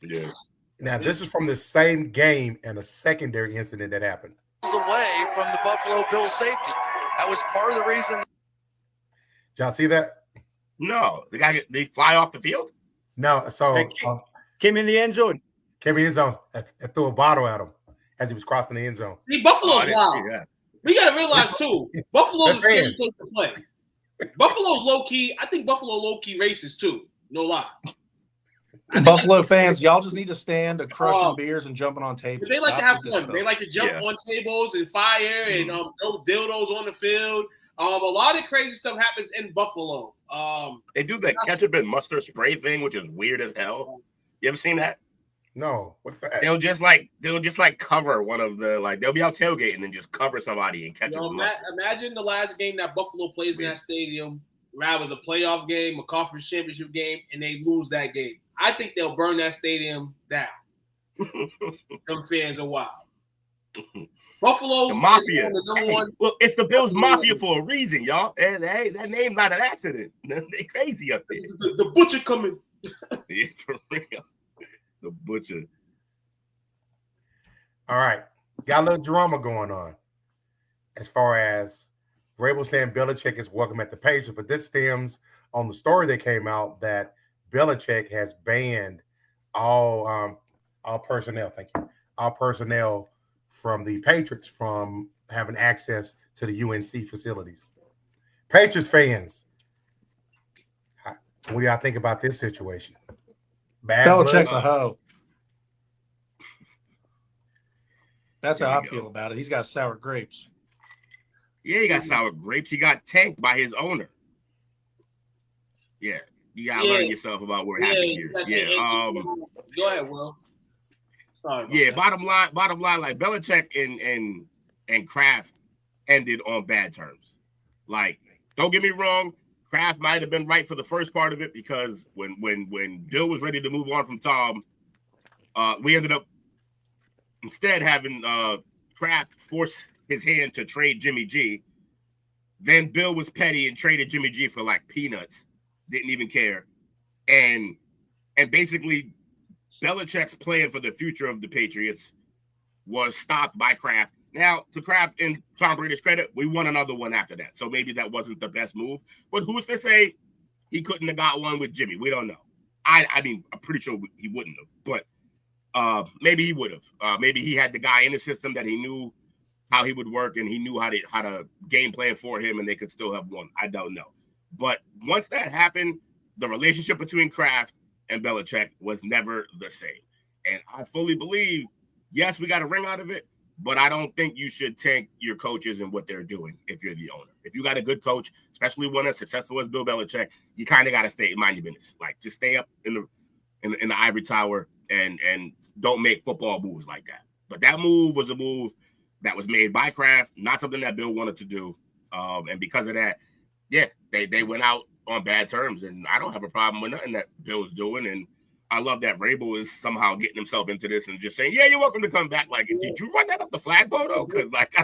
Yeah. Now, this is from the same game and a secondary incident that happened. Away from the Buffalo Bills safety. That was part of the reason. Did y'all see that? No. They fly off the field? No. So came in the end zone. Came in the end zone. I threw a bottle at him as he was crossing the end zone. See, Buffalo's wild. We got to realize, too, Buffalo's a scary place to play. Buffalo's low-key. I think Buffalo low-key racist, too. No lie. Buffalo fans, y'all just need to stand to crushing beers and jumping on tables. They like to have fun. They like to jump on tables and fire and throw dildos on the field. A lot of crazy stuff happens in Buffalo. They do that ketchup and mustard spray thing, which is weird as hell. You ever seen that? No. What's that? They'll just cover one of the they'll be out tailgating and just cover somebody and catch them. Imagine the last game that Buffalo plays in that stadium. That was a playoff game, a conference championship game, and they lose that game. I think they'll burn that stadium down. Them fans are wild. Buffalo, the mafia. Well, it's the Bills Mafia for a reason, y'all. And hey, that name's not an accident. They're crazy up there. The butcher coming. Yeah, for real. The butcher. All right. Got a little drama going on as far as Vrabel saying Belichick is welcome at the Patriots, but this stems on the story that came out that Belichick has banned all personnel. Thank you. All personnel from the Patriots from having access to the UNC facilities. Patriots fans, what do y'all think about this situation? Bad Belichick's blood? a hoe. That's how I feel about it. He's got sour grapes. Yeah, he got sour grapes. He got tanked by his owner. Yeah, you gotta learn yourself about what happened here. Yeah. Go ahead, Will. Sorry. Yeah. Bottom line, like Belichick and Kraft ended on bad terms. Like, don't get me wrong, Kraft might have been right for the first part of it because when Bill was ready to move on from Tom, we ended up instead having Kraft force his hand to trade Jimmy G. Then Bill was petty and traded Jimmy G for like peanuts. Didn't even care. and basically Belichick's plan for the future of the Patriots was stopped by Kraft. Now, to Kraft and Tom Brady's credit, we won another one after that. So maybe that wasn't the best move. But who's to say he couldn't have got one with Jimmy? We don't know. I mean, I'm pretty sure he wouldn't have. But maybe he would have. Maybe he had the guy in the system that he knew how he would work, and he knew how to game plan for him, and they could still have won. I don't know. But once that happened, the relationship between Kraft and Belichick was never the same. And I fully believe, yes, we got a ring out of it, but I don't think you should tank your coaches and what they're doing if you're the owner. If you got a good coach, especially one as successful as Bill Belichick, you kind of got to mind your business. Like, just stay up in the ivory tower and don't make football moves like that. But that move was a move that was made by Kraft, not something that Bill wanted to do. And because of that, yeah, they went out on bad terms, and I don't have a problem with nothing that Bill's doing. And I love that Vrabel is somehow getting himself into this and just saying, yeah, you're welcome to come back. Like, did you run that up the flagpole though? Because like I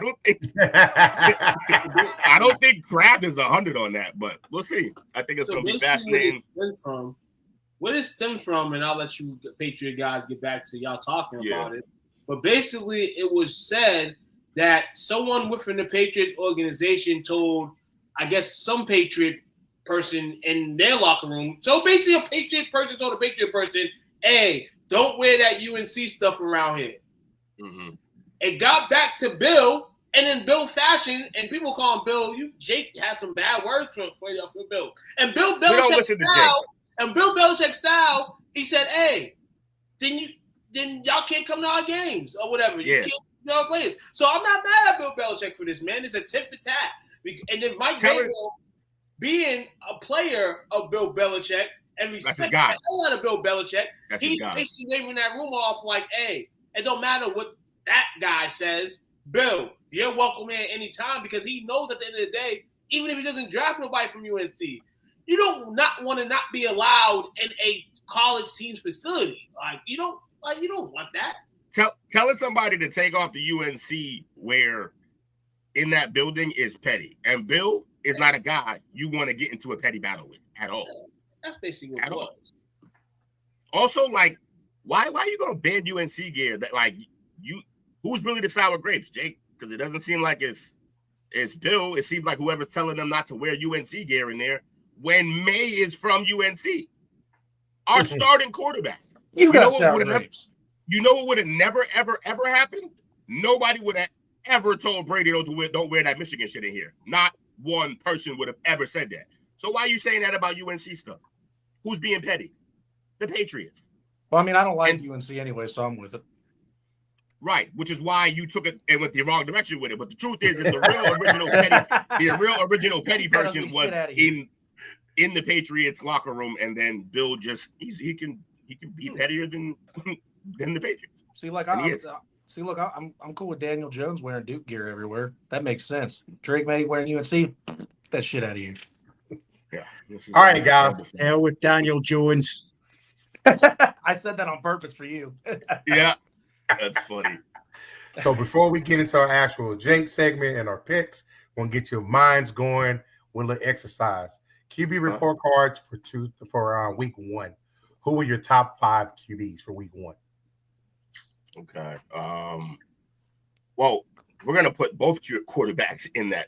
don't think Kraft is 100 on that, but we'll see. I think it's gonna be fascinating. Where it stems from, and I'll let you Patriot guys get back to y'all talking about it. But basically, it was said that someone within the Patriots organization told, I guess, some Patriot person in their locker room. So basically, a Patriot person told a Patriot person, hey, don't wear that UNC stuff around here. Mm-hmm. It got back to Bill, and then Bill fashion, and people call him Bill. Jake has some bad words for Bill. And Bill Belichick style, he said, hey, then y'all can't come to our games or whatever. Yeah. You can't be our players. So I'm not mad at Bill Belichick for this, man. It's a tit for tat. And then Mike Vrabel, being a player of Bill Belichick and respecting the hell out of Bill Belichick, he's basically waving that room off like, hey, it don't matter what that guy says. Bill, you're welcome here anytime, because he knows at the end of the day, even if he doesn't draft nobody from UNC, you don't not want to not be allowed in a college team's facility. You don't want that. Telling somebody to take off the UNC where in that building is petty. And Bill is not a guy you want to get into a petty battle with at all. That's basically what it was. Also, like, why are you gonna ban UNC gear? That like who's really the sour grapes, Jake? Because it doesn't seem like it's Bill. It seems like whoever's telling them not to wear UNC gear in there when May is from UNC. Our starting quarterback. You know what would have never, ever, ever happened? Nobody would have ever told Brady don't wear that Michigan shit in here. Not one person would have ever said that. So why are you saying that about UNC stuff? Who's being petty? The Patriots. Well, I mean, I don't like UNC anyway, so I'm with it. Right, which is why you took it and went the wrong direction with it. But the truth is the real original petty person was in the Patriots locker room, and then Bill just he can be pettier than the Patriots. I'm cool with Daniel Jones wearing Duke gear everywhere. That makes sense. Drake May wearing UNC, that shit out of you. Yeah. All right, guys. Hell with Daniel Jones. I said that on purpose for you. Yeah, that's funny. So before we get into our actual Jake segment and our picks, we'll get your minds going with a little exercise. QB report cards for week 1. Who were your top 5 QBs for week 1? Okay. Well, we're gonna put both your quarterbacks in that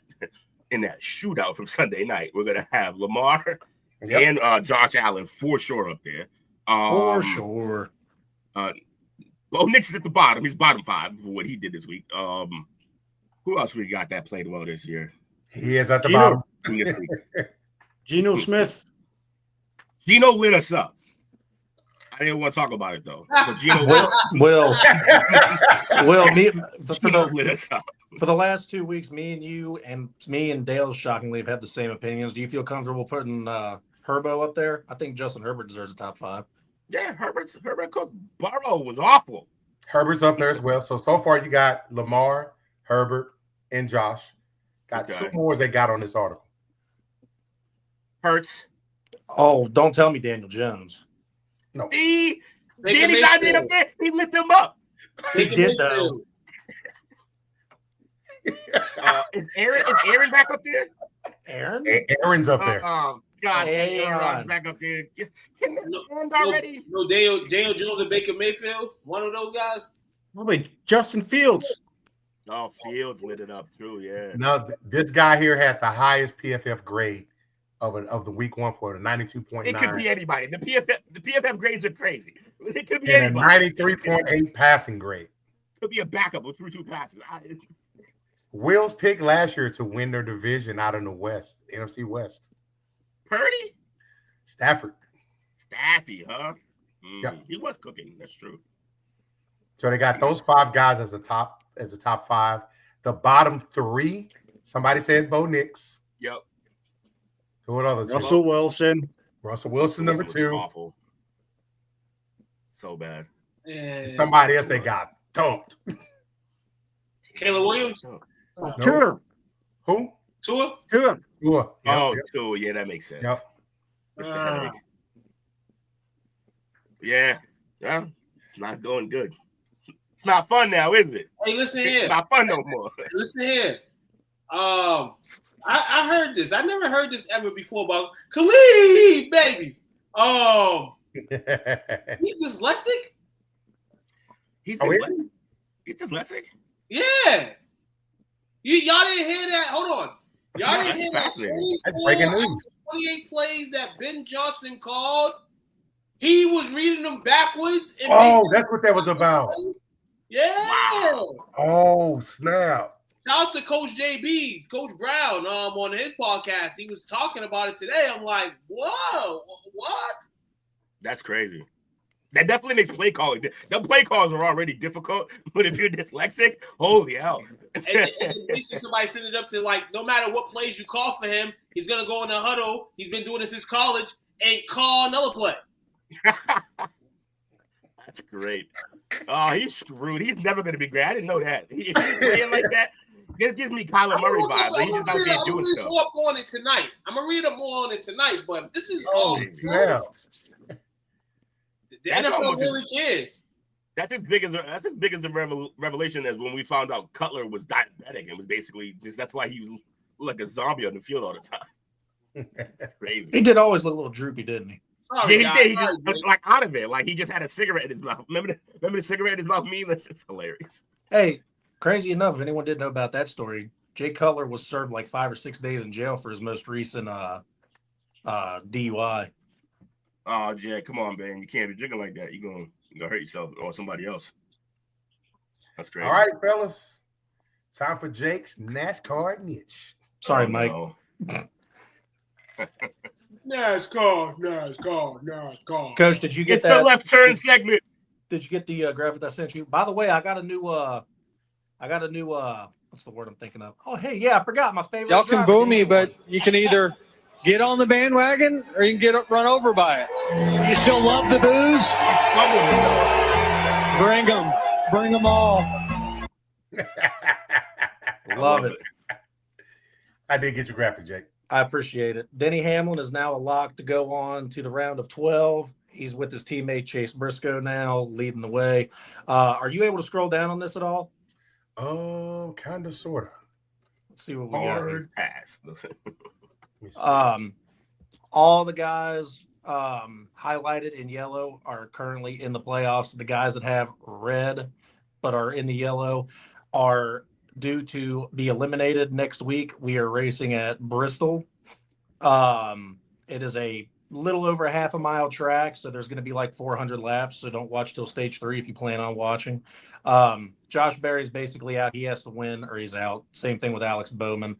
shootout from Sunday night. We're gonna have Lamar and Josh Allen for sure up there. For sure. Well, Knicks is at the bottom. He's bottom 5 for what he did this week. Who else we got that played well this year? He is at the bottom. Geno Smith. Geno lit us up. I didn't want to talk about it though. But Geno for the last 2 weeks, me and Dale shockingly have had the same opinions. Do you feel comfortable putting Herbo up there? I think Justin Herbert deserves a top 5. Yeah, Herbert Cook. Burrow was awful. Herbert's up there as well. So far you got Lamar, Herbert, and Josh. Got 2 more they got on this article. Hurts. Oh, don't tell me Daniel Jones. No. Danny got it up there. He lit them up. He did though. Is Aaron back up there? Aaron? Aaron's up there. God, Hey, Aaron Rodgers Aaron. back up there. Can they end already? No, Daniel Jones and Baker Mayfield, one of those guys. Oh, wait, Justin Fields. Oh, Fields lit it up too. Yeah. No, this guy here had the highest PFF grade of the week one for the 92.9. It could be anybody. The PFF grades are crazy. It could be and a anybody. 93.8 passing grade. Could be a backup who threw 2 passes. Will's pick last year to win their division out in the West, NFC West. Purdy? Stafford. Staffy, huh? Yep. He was cooking. That's true. So they got those 5 guys as the top 5. The bottom 3, somebody said Bo Nix. Yep. Who would other two? Russell Wilson. Russell Wilson, number 2. Awful. So bad. And Somebody else they got dumped. Caleb Williams. Nope. Tua. Who? Tua. Tua. Yep, Oh, yep. Tua. Yeah, that makes sense. Yep. It's the headache. Yeah. Yeah. It's not going good. It's not fun now, is it? Hey, listen here. It's not fun no more. Listen here. I heard this. I never heard this ever before about Khalid, baby. He's dyslexic. He's Oh, is dyslexic. He's dyslexic. Yeah. Y'all didn't hear that? Hold on. Y'all didn't hear that? Fascinating. That's breaking news. 28 plays that Ben Johnson called. He was reading them backwards. And Oh, that's what that was about. Yeah. Oh, snap. Shout out to Coach JB, Coach Brown, on his podcast. He was talking about it today. I'm like, whoa, what? That's crazy. That definitely makes play calling. The play calls are already difficult, but if you're dyslexic, holy hell. And basically somebody sent it up to, like, no matter what plays you call for him, he's going to go in the huddle. He's been doing this since college and call another play. That's great. Oh, he's screwed. He's never going to be great. I didn't know that. He's playing like that. This gives me Kyler Murray vibes. Like, he just out there doing stuff. I'm going to read more on it tonight. I'm going to read more on it tonight, but this is snap. The NFL really cares. That's as big as the revelation as when we found out Cutler was diabetic and was basically just, that's why he was like a zombie on the field all the time. That's crazy. He did always look a little droopy, didn't he? Sorry, Yeah, he did. He guys. just looked like out of it. Like he just had a cigarette in his mouth. Remember the cigarette in his mouth meme? It's hilarious. Hey, crazy enough, if anyone didn't know about that story, Jay Cutler was served like 5 or 6 days in jail for his most recent DUI. Oh, Jay, come on, man. You can't be drinking like that. You're gonna hurt yourself or somebody else. That's crazy. All right, fellas. Time for Jake's NASCAR niche. Sorry, Mike. No. NASCAR. Coach, did you get It's that? the left turn segment. Did you get the graphic I sent you? By the way, I got a new what's the word I'm thinking of? Oh, hey, yeah, I forgot my favorite. Y'all can driver. boo me, but you can either get on the bandwagon or you can get run over by it. You still love the booze? Bring them all. Love it. I did get your graphic, Jake. I appreciate it. Denny Hamlin is now a lock to go on to the round of 12. He's with his teammate Chase Briscoe now, leading the way. Are you able to scroll down on this at all? Oh, kind of, sort of. Let's see what we got. Hard pass. All the guys highlighted in yellow are currently in the playoffs. The guys that have red but are in the yellow are due to be eliminated next week. We are racing at Bristol. It is a little over half a mile track, so there's going to be like 400 laps, so don't watch till stage 3 if you plan on watching. Josh Berry's basically out. He has to win or he's out. Same thing with Alex Bowman.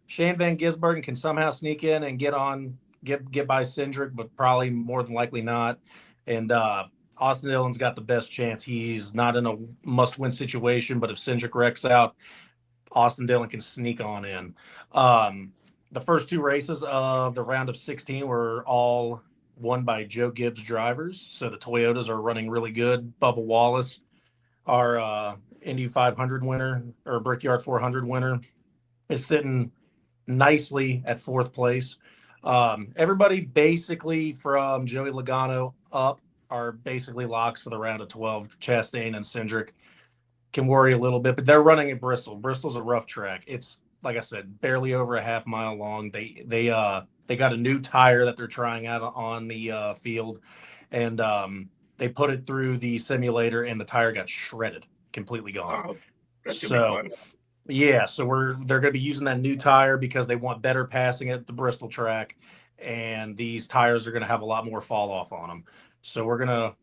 Shane Van Gisbergen can somehow sneak in and get by Cindric, but probably more than likely not. And Austin Dillon's got the best chance. He's not in a must-win situation, but if Cindric wrecks out, Austin Dillon can sneak on in. The first 2 races of the round of 16 were all won by Joe Gibbs drivers. So the Toyotas are running really good. Bubba Wallace, our Indy 500 winner or Brickyard 400 winner, is sitting nicely at 4th place. Everybody basically from Joey Logano up are basically locks for the round of 12. Chastain and Cindric can worry a little bit, but they're running at Bristol. Bristol's a rough track. It's, like I said, barely over a half mile long. They They got a new tire that they're trying out on the field, and they put it through the simulator, and the tire got shredded, completely gone. Oh, that's gonna So, be fun. yeah, so they're going to be using that new tire because they want better passing at the Bristol track, and these tires are going to have a lot more fall off on them. So we're going to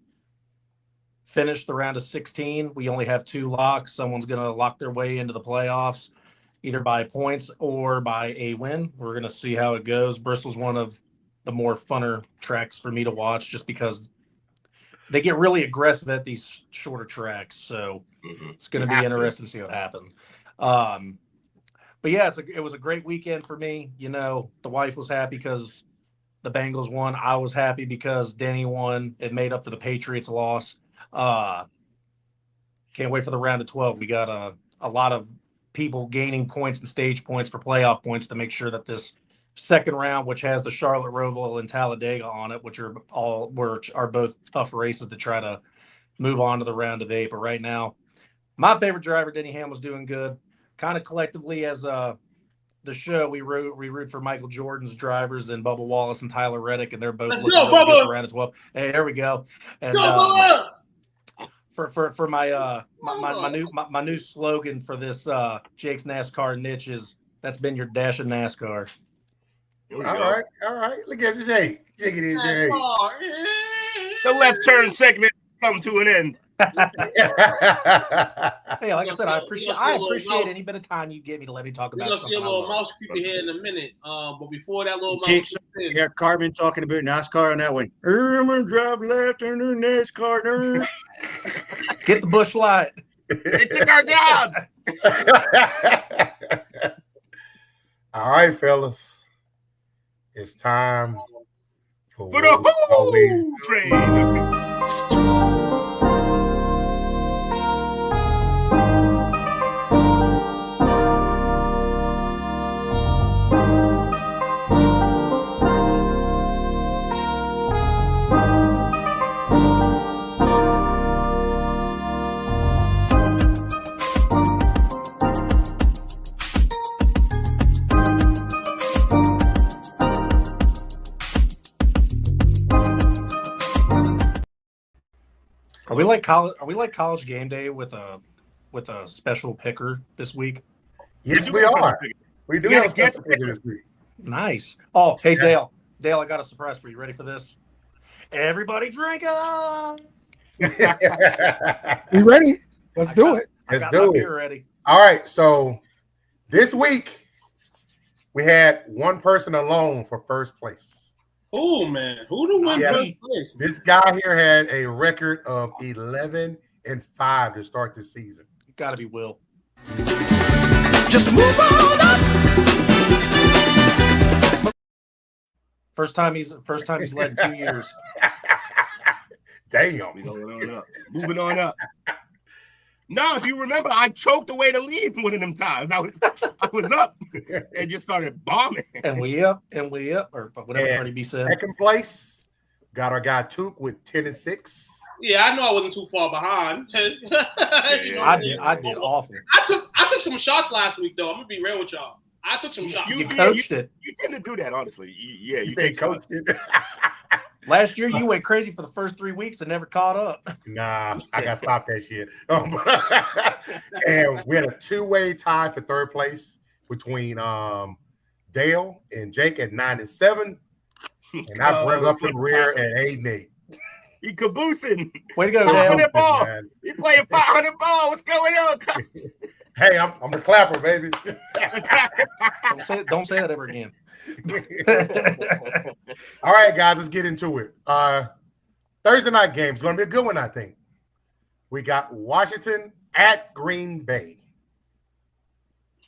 finish the round of 16. We only have 2 locks. Someone's going to lock their way into the playoffs, either by points or by a win. We're going to see how it goes. Bristol's one of the more funner tracks for me to watch just because they get really aggressive at these shorter tracks. So it's going to be interesting to see what happens. But yeah, it was a great weekend for me. You know, the wife was happy because the Bengals won. I was happy because Denny won. It made up for the Patriots loss. Can't wait for the round of 12. We got a lot of people gaining points and stage points for playoff points to make sure that this second round, which has the Charlotte, Roval, and Talladega on it, which are both tough races to try to move on to the round of 8. But right now, my favorite driver, Denny Ham, was doing good. Kind of collectively as the show, we root for Michael Jordan's drivers and Bubba Wallace and Tyler Reddick, and they're both looking really good for round of 12. Hey, there we go. And for my new slogan for this Jake's NASCAR niche is "That's been your dash of NASCAR." All right. Look at Jake. Jake it is, Jake. The left turn segment come to an end. Hey, like I said, I appreciate any bit of time you give me to let me talk about. We're gonna see a little mouse creepy here in a minute. But before that little mouse, yeah, Carbon talking about NASCAR on that one. I'm gonna drive left under NASCAR. Get the bush light. They took our jobs. All right, fellas, it's time for the whole train. Are we like college game day with a special picker this week? Yes, we are. We do have a special picker this week. Nice. Oh, hey, yeah. Dale, I got a surprise for you. Ready for this? Everybody drink up. We ready? Let's do it. Let's do it. Ready. All right. So this week we had one person alone for first place. Oh man, who to win first place? This guy here had a record of 11-5 to start the season. Got to be Will. Just move on up. First time he's led in 2 years. Damn. We going on up. Moving on up. No, if you remember, I choked away the lead one of them times. I was up and just started bombing. And we up, or whatever Cardi B said. Second place, got our guy Took with 10-6. Yeah, I know I wasn't too far behind. I did awful. I took some shots last week though. I'm gonna be real with y'all. I took some shots. You coached it. You tend to do that, honestly. Yeah, you take coached it. Last year, you went crazy for the first 3 weeks and never caught up. Nah, I got to stop that shit. And we had a two-way tie for third place between Dale and Jake at 9-7. And I bring up the rear at 8-8. He caboosing. Way to go, Dale. Ball. He playing 500 ball. What's going on, coach? Hey, I'm a clapper, baby. Don't say that ever again. All right, guys, let's get into it. Thursday night game is going to be a good one, I think. We got Washington at Green Bay.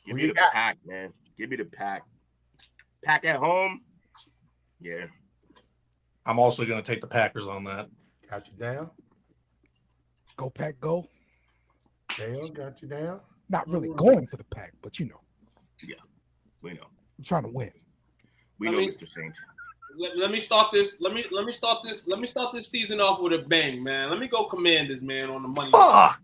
Give me the pack, man. Give me the pack. Pack at home. Yeah. I'm also going to take the Packers on that. Got you down. Go Pack, go. Dale, got you down. Not really going for the Pack, but you know. Yeah, we know. I'm trying to win. We know, Mr. Saint. Let me start this. Let me start this. Let me start this season off with a bang, man. Let me go Commanders, man, on the money. Fuck.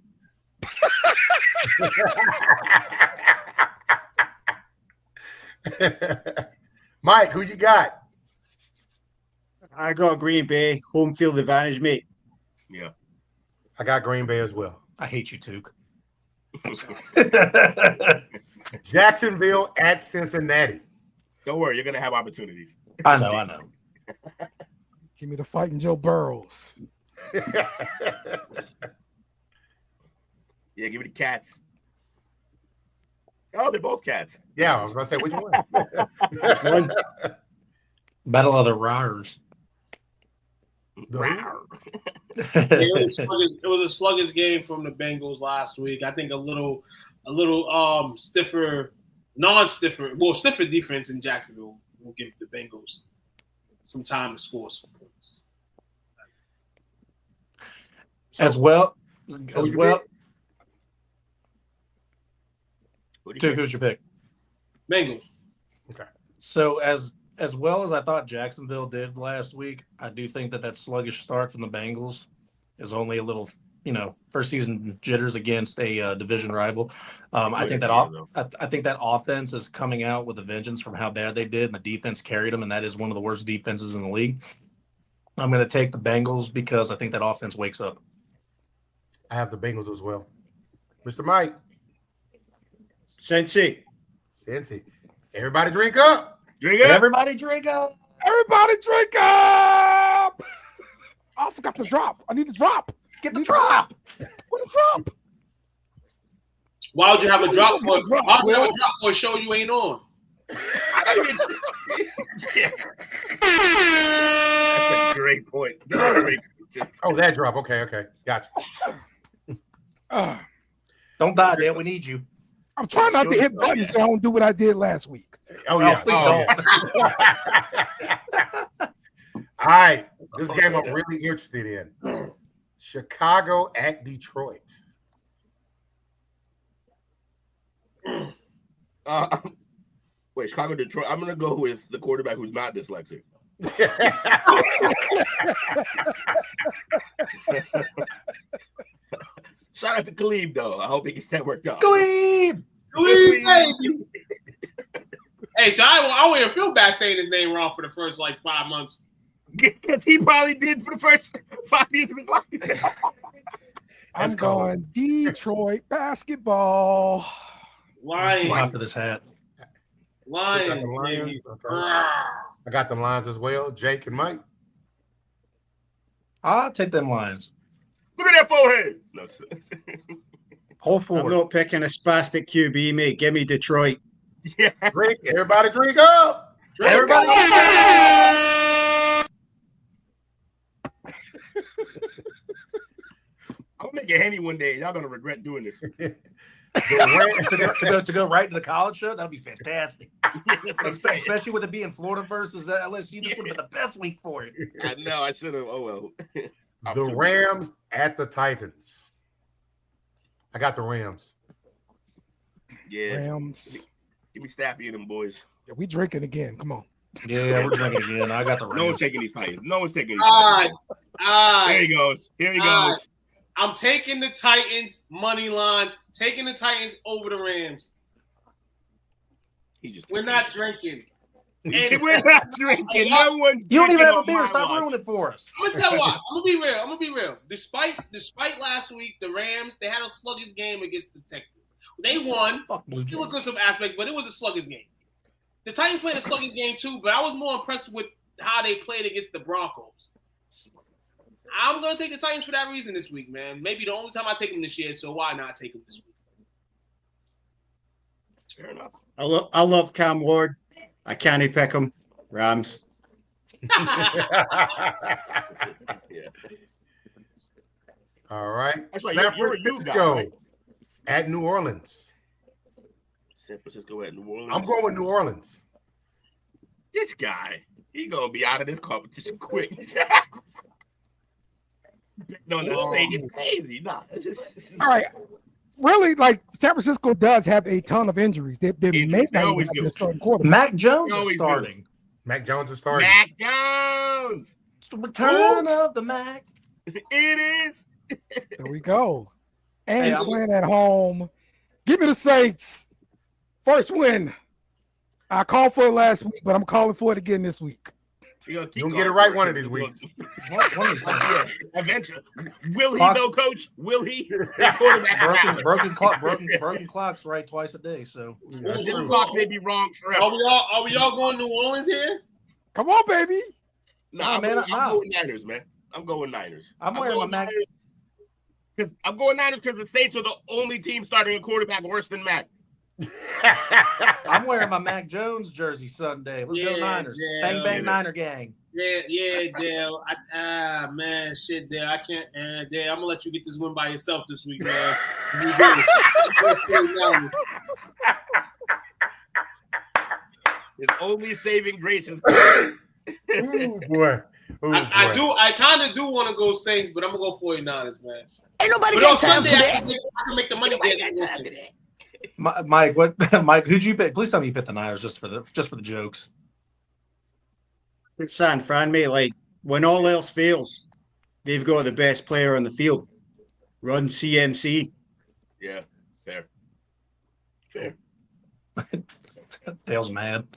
Mike, who you got? I got Green Bay, home field advantage, mate. Yeah. I got Green Bay as well. I hate you, Took. Jacksonville at Cincinnati. Don't worry, you're gonna have opportunities. I know. Give me the fighting Joe Burrows. Yeah, give me the Cats. Oh, they're both Cats. Yeah, I was gonna say which one. Which one? Battle of the Rawers. It was a sluggish game from the Bengals last week. I think a little stiffer defense in Jacksonville will give the Bengals some time to score some points. As well. Took, who's your pick? Bengals. Okay. So as well as I thought Jacksonville did last week, I do think that sluggish start from the Bengals is only a little, first season jitters against a division rival. I think that offense is coming out with a vengeance from how bad they did, and the defense carried them, and that is one of the worst defenses in the league. I'm going to take the Bengals because I think that offense wakes up. I have the Bengals as well. Mr. Mike. Cincy. Everybody drink up. Drink up. Everybody drink up. Everybody drink up. Oh, I forgot the drop. I need the drop. Get the drop. What a drop. Why would you have a drop for? Why would you have a drop for a show you ain't on? That's a great point. Oh, that drop. Okay. Gotcha. Don't die, Dale. We need you. I'm trying not to hit buttons so I don't do what I did last week. Oh, yeah. All right. This game I'm really interested in. Chicago at Detroit. Wait, Chicago, Detroit. I'm going to go with the quarterback who's not dyslexic. Shout out to Khalib, though. I hope he gets that worked out. Khalib, baby. Hey, so I won't even feel bad saying his name wrong for the first 5 months. Because he probably did for the first 5 years of his life. I'm going Detroit basketball. Lions. After this hat. Lions. Okay. I got the Lions as well. Jake and Mike. I'll take them Lions. Look at that forehead. No, Whole forward. I'm not picking a spastic QB, mate. Give me Detroit. Yeah. Everybody drink up. Everybody. I'll make a Henny one day. Y'all gonna regret doing this. to go right to the college show, that'd be fantastic. Especially with it being Florida versus LSU, this would have been the best week for it. I know. I should have. Oh well. The Rams at the Titans. I got the Rams. Yeah. Rams. Give me Staffy and them boys. Yeah, we drinking again. Come on. Yeah, we're drinking again. I got the Rams. No one's taking these Titans. No one's taking these Titans. There he goes. Here he goes. I'm taking the Titans money line. Taking the Titans over the Rams. We're not drinking. And we're not drinking. No one. You don't even have a beer. Stop ruining it for us. I'm gonna tell you what. I'm gonna be real. Despite last week, the Rams they had a sluggish game against the Texans. They won. You look at some aspects, but it was a sluggish game. The Titans played a sluggish game too, but I was more impressed with how they played against the Broncos. I'm gonna take the Titans for that reason this week, man. Maybe the only time I take them this year, so why not take them this week? Fair enough. I love Cam Ward. I can't pick him. Rams. All right. That's right, San you're a Francisco guy, right? at New Orleans. San Francisco at New Orleans. I'm going with New Orleans. This guy, he gonna be out of this competition quick. No, that's saying crazy. Nah, it's just all right. Really, San Francisco does have a ton of injuries. They may not even have their starting quarterback. Mac Jones is starting. Mac Jones is starting. Mac Jones. It's the return of the Mac. It is. There we go. And he's playing at home. Give me the Saints. First win. I called for it last week, but I'm calling for it again this week. You'll get it right one of these weeks. Eventually. Will he though, Coach? Will he? Broken clocks right twice a day. So this clock may be wrong forever. Are we all going to New Orleans here? Come on, baby. I'm going Niners, man. I'm going Niners. I'm wearing my Mac. I'm going Niners because the Saints are the only team starting a quarterback worse than Mac. I'm wearing my Mac Jones jersey Sunday. Let's go Niners. Bang, bang, Niner gang. Yeah, Dale. Man, shit, Dale. I can't. Dale, I'm going to let you get this win by yourself this week, man. His only saving grace is. Ooh, boy. I kind of do want to go Saints, but I'm going to go 49ers, man. Ain't nobody got time for that. I can make the money dance. Mike, Mike, who'd you pick? Please tell me you picked the Niners just for the jokes. It's San Fran, mate. Like, when all else fails, they've got the best player on the field. Run CMC. Yeah, fair. Dale's mad.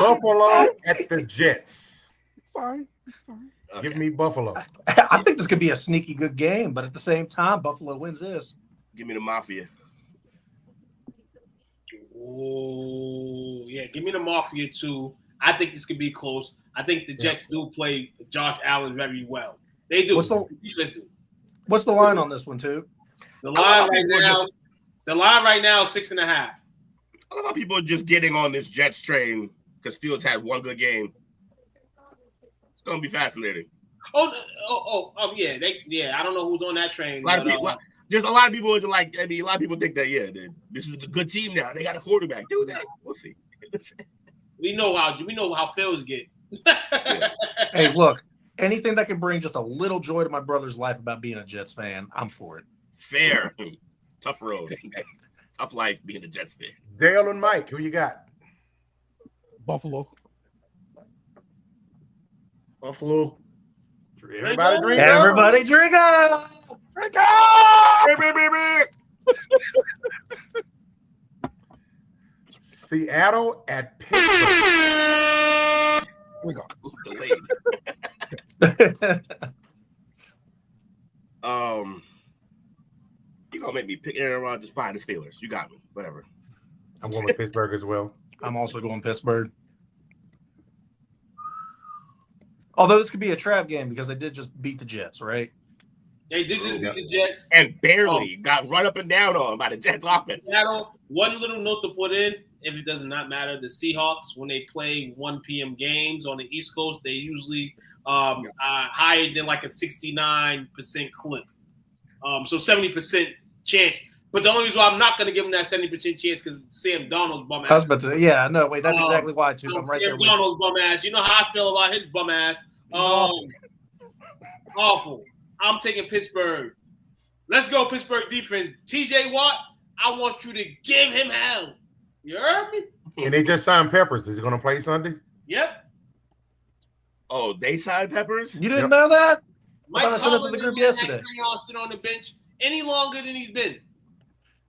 Buffalo at the Jets. Fine. Okay. Give me Buffalo. I think this could be a sneaky good game, but at the same time, Buffalo wins this. Give me the Mafia. Oh, yeah. Give me the Mafia, too. I think this could be close. I think the Jets do play Josh Allen very well. They do. What's the line on this one, too? The line right now is 6.5. I love how people are just getting on this Jets train because Fields had one good game. It's gonna be fascinating. Yeah. I don't know who's on that train. A lot of people are like. I mean, a lot of people think that this is a good team now. They got a quarterback. Do that. We'll see. We know how Fields get. Hey, look. Anything that can bring just a little joy to my brother's life about being a Jets fan, I'm for it. Fair. Tough road. Tough life being a Jets fan. Dale and Mike, who you got? Buffalo. Everybody drink up. Everybody drink up. Drink up. Seattle at Pittsburgh. We go. Delayed. You gonna make me pick Aaron Rodgers? Fine, the Steelers. You got me. Whatever. I'm going with Pittsburgh as well. I'm also going Pittsburgh. Although this could be a trap game because they did just beat the Jets, right? They did just beat the Jets. And barely got run up and down on by the Jets offense. One little note to put in, if it does not matter, the Seahawks, when they play 1 p.m. games on the East Coast, they usually higher than like a 69% clip. So 70% chance. But the only reason why I'm not going to give them that 70% chance because Sam Darnold's bum ass. I was about to, that's exactly why, too. I'm right there Sam with Darnold's bum ass. You know how I feel about his bum ass. Awful. I'm taking Pittsburgh. Let's go, Pittsburgh defense. TJ Watt, I want you to give him hell. You heard me? And they just signed Peppers. Is he going to play Sunday? Yep. Oh, they signed Peppers? You didn't know that? Mike sent it to the group yesterday. Y'all sit on the bench any longer than he's been.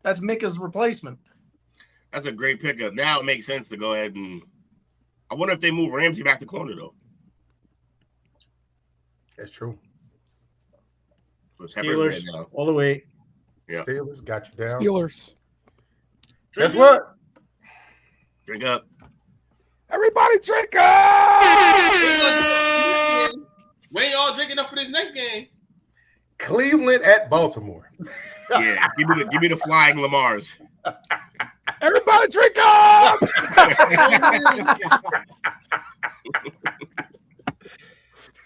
That's Mika's replacement. That's a great pickup. Now it makes sense to go ahead and. I wonder if they move Ramsey back to corner though. That's true. Steelers all the way. Yeah. Steelers got you down. Steelers. Guess what? Drink up. Everybody drink up! When y'all drinking up for this next game? Cleveland at Baltimore. Yeah, give me the flying Lamars. Everybody drink up!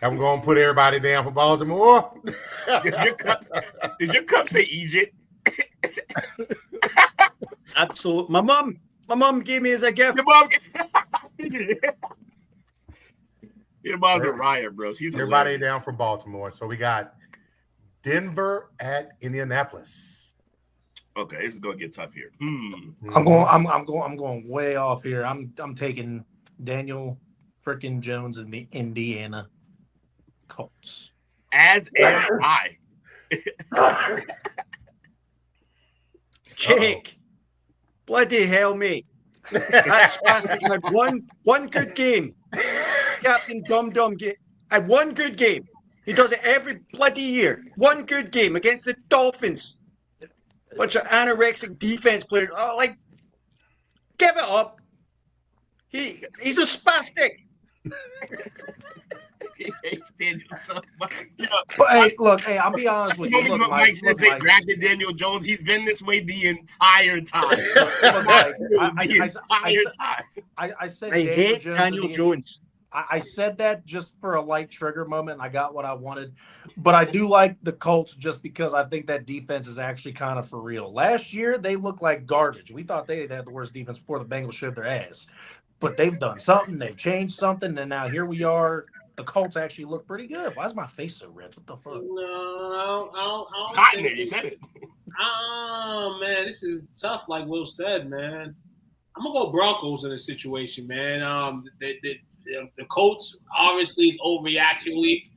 I'm going to put everybody down for Baltimore. Did your cup say Egypt? Absolutely. My mom gave me as a gift. Your mom's a riot, bro. She's everybody hilarious. down for Baltimore. So we got Denver at Indianapolis. Okay, this is gonna get tough here. I'm going way off here. I'm taking Daniel freaking Jones and the Indiana Colts. As am I. Jake, bloody hell, mate. That spastic had one good game. captain dum-dum had one good game. He does it every bloody year. One good game against the Dolphins. Bunch of anorexic defense players. Oh, like, give it up. He's a spastic. He hates Daniel so much. But hey, look, hey, I'll be honest with you. Look, Look, Mike, since they Mike. drafted Daniel Jones, he's been this way the entire time. I said I hate Daniel Jones. Jones. I said that just for a light trigger moment, and I got what I wanted. But I do like the Colts just because I think that defense is actually kind of for real. Last year, they looked like garbage. We thought they had the worst defense before the Bengals showed their ass. But they've done something. They've changed something, and now here we are. The Colts actually look pretty good. Why is my face so red? What the fuck? No, I don't Hot think in it, you said it. Oh, man, this is tough, like Will said, man. I'm going to go Broncos in this situation, man. The Colts, obviously, is overreaction week.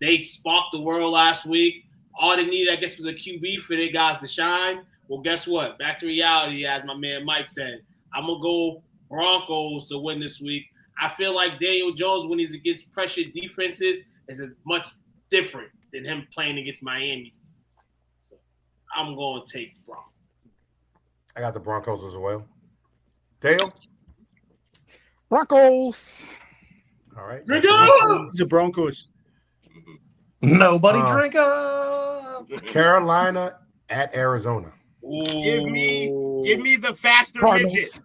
They sparked the world last week. All they needed, I guess, was a QB for their guys to shine. Well, guess what? Back to reality, as my man Mike said. I'm going to go Broncos to win this week. I feel like Daniel Jones, when he's against pressured defenses, is much different than him playing against Miami. So I'm going to take Broncos. I got the Broncos as well. Dale? Broncos. All right. Drink up! The Broncos. Nobody drink up. Carolina at Arizona. Ooh. Give me the faster Cardinals. midget.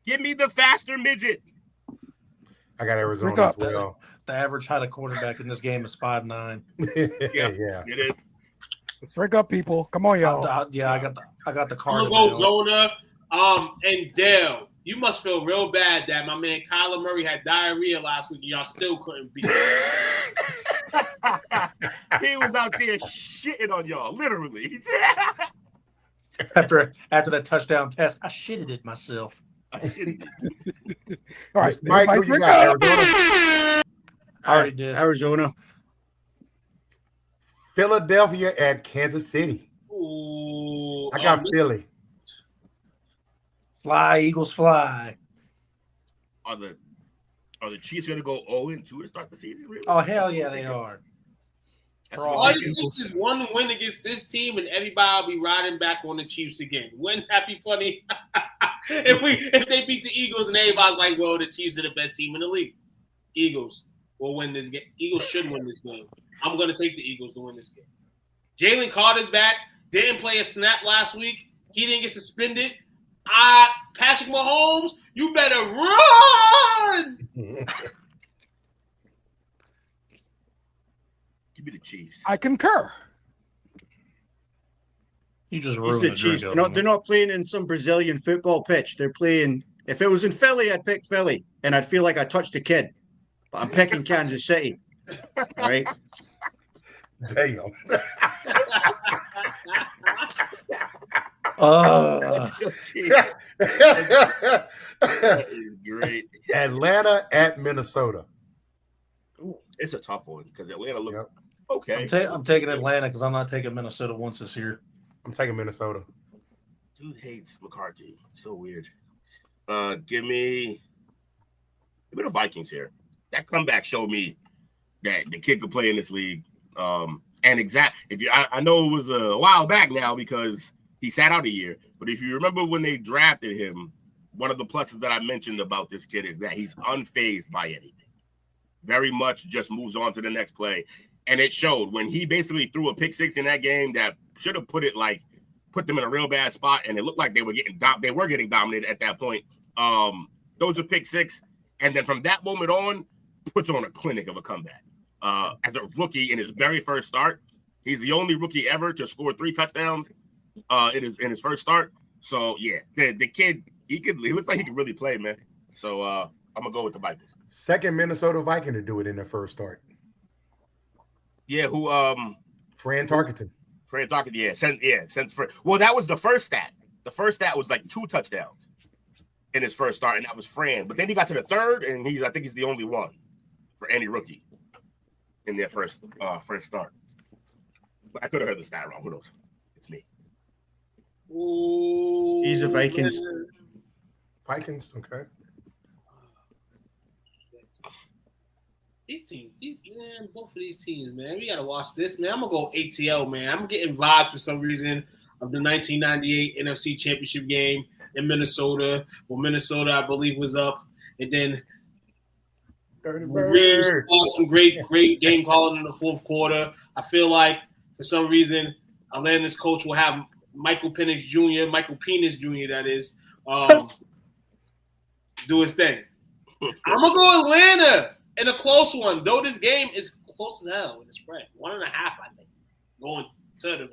Give me the faster midget. I got Arizona Drink up. as well. The average height of quarterback in this game is 5'9". Yeah. It is. Let's drink up, people. Come on, y'all. I got the I'm going Cardinals. to go Zona. And Dale, you must feel real bad that my man Kyler Murray had diarrhea last week and y'all still couldn't beat him. He was out there shitting on y'all, literally. After that touchdown pass, I shitted it myself. All right, Mike, who you drink got? up. Arizona? I already did. Arizona. Philadelphia at Kansas City. Ooh, I got Philly. Fly, Eagles, fly. Are the Chiefs going to go 0-2 to start the season? Really? Oh, hell yeah, they are. All it takes is one win against this team, and everybody will be riding back on the Chiefs again. Win, happy, funny. if they beat the Eagles, and everybody's like, "Well, the Chiefs are the best team in the league." Eagles will win this game. Eagles should win this game. I'm going to take the Eagles to win this game. Jalen Carter's back. Didn't play a snap last week. He didn't get suspended. Patrick Mahomes, you better run. Give me the Chiefs. I concur. You just It's ruined the the Chiefs. drink. They're not playing in some Brazilian football pitch. They're playing. If it was in Philly, I'd pick Philly, and I'd feel like I touched a kid. But I'm picking Kansas City. All right. Damn. Let's go Chiefs. That is great. Atlanta at Minnesota. Ooh, it's a tough one because Atlanta look okay. I'm taking Atlanta because I'm not taking Minnesota once this year. I'm taking Minnesota. Dude hates McCarthy. It's so weird. Give me the Vikings here. That comeback showed me that the kid could play in this league. I know it was a while back now because he sat out a year. But if you remember when they drafted him, one of the pluses that I mentioned about this kid is that he's unfazed by anything. Very much just moves on to the next play. And it showed when he basically threw a pick six in that game that should have put them in a real bad spot. And it looked like they were getting dominated at that point. Those are pick six. And then from that moment on, puts on a clinic of a comeback. As a rookie in his very first start, he's the only rookie ever to score 3 touchdowns in his first start. So yeah, the kid, he looks like he can really play, man. So I'm gonna go with the Vikings. Second Minnesota Viking to do it in their first start. Yeah, who Fran Tarkenton. Well, that was the first stat. The first stat was like 2 touchdowns in his first start, and that was Fran. But then he got to the third, and I think he's the only one for any rookie in their first start. But I could have heard the stat wrong. Who knows? It's me. Ooh, He's a Vikings. Vikings, okay. These teams, man, both of these teams, man, we gotta watch this, man. I'm gonna go ATL, man. I'm getting vibes for some reason of the 1998 NFC Championship game in Minnesota. Well, Minnesota, I believe, was up, and then Reeves saw some great game calling in the fourth quarter. I feel like for some reason, Atlanta's coach will have Michael Penix Jr., that is, do his thing. I'm gonna go Atlanta. In a close one, though this game is close as hell in the spread. 1.5, I think. Going to the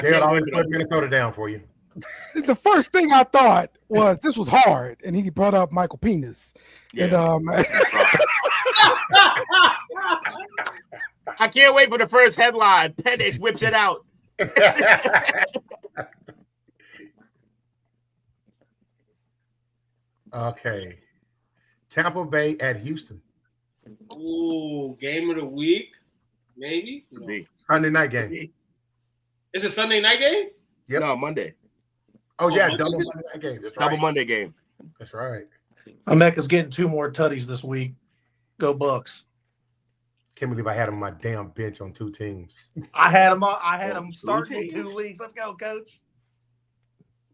They'll always put Minnesota down for you. The first thing I thought was this was hard, and he brought up Michael Penis. Yeah. And I can't wait for the first headline. Penix whips it out. Okay. Tampa Bay at Houston. Ooh, game of the week, maybe. No. Sunday night game. It's a Sunday night game? Yep. No, Monday. Oh, yeah, Monday? double Monday night game. That's right. Double Monday game. That's right. Emeka's getting 2 more tutties this week. Go Bucks. Can't believe I had him on my damn bench on 2 teams. I had him starting in 2 leagues. Let's go, coach.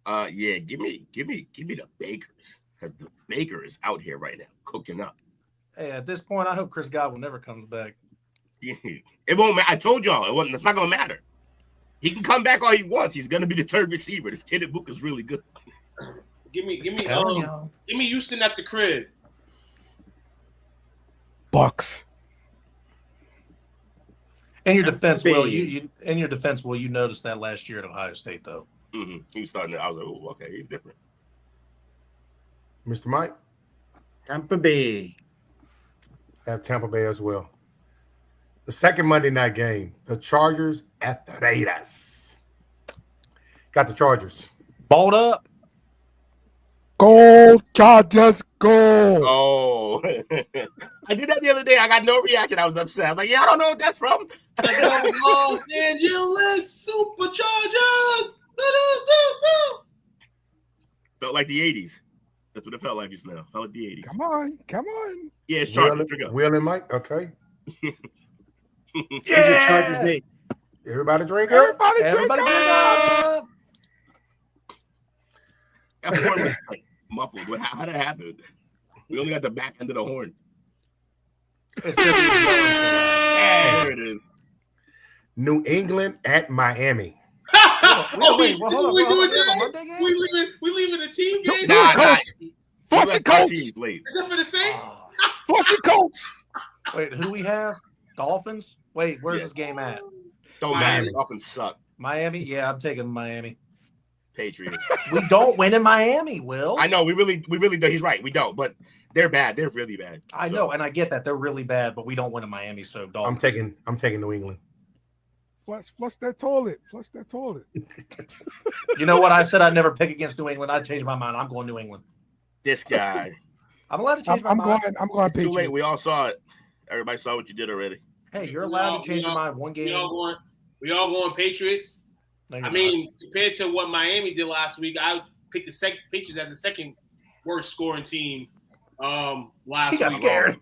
Yeah, give me the Bakers, because the Baker is out here right now cooking up. Hey, at this point, I hope Chris Godwin never comes back. It won't matter. I told y'all it's not gonna matter. He can come back all he wants. He's gonna be the third receiver. This Kenneth Book is really good. Give me Houston at the crib. Bucks. In your defense, Will, you noticed that last year at Ohio State, though. Mm-hmm. He was starting. I was like, oh, okay, he's different. Mr. Mike? Tampa Bay. Have Tampa Bay as well. The second Monday night game, the Chargers at the Raiders. Got the Chargers. Balled up. Go, Chargers, go. Oh. I did that the other day. I got no reaction. I was upset. I was like, yeah, I don't know what that's from. Los Angeles Superchargers. Felt like the 80s. That's what it felt like just now. Felt like the 80s. Come on. Yeah, it's Chargers. Will and Mike, okay. Yeah. Chargers, Nate. Everybody drink up. Everybody drink up. That horn was like muffled. How did that happen? We only got the back end of the horn. It's there it is. New England at Miami. We leaving the team game. Fussy coach. Except for the Saints. Fussy coach. Wait, who we have? Dolphins? Wait, where's this game at? Don't matter. Dolphins suck. Miami? Yeah, I'm taking Miami. Patriots. We don't win in Miami, Will. I know. We really do. He's right. We don't. But they're bad. They're really bad. I know, and I get that they're really bad, but we don't win in Miami. So Dolphins. I'm taking New England. Flush that toilet. You know what? I said I'd never pick against New England. I changed my mind. I'm going New England. This guy. I'm allowed to change my mind. I'm going Patriots. Too late. We all saw it. Everybody saw what you did already. Hey, you're allowed to change your mind one game. We all going Patriots. No, I mean, compared to what Miami did last week, I picked the Patriots as the second worst scoring team last week. Got scared.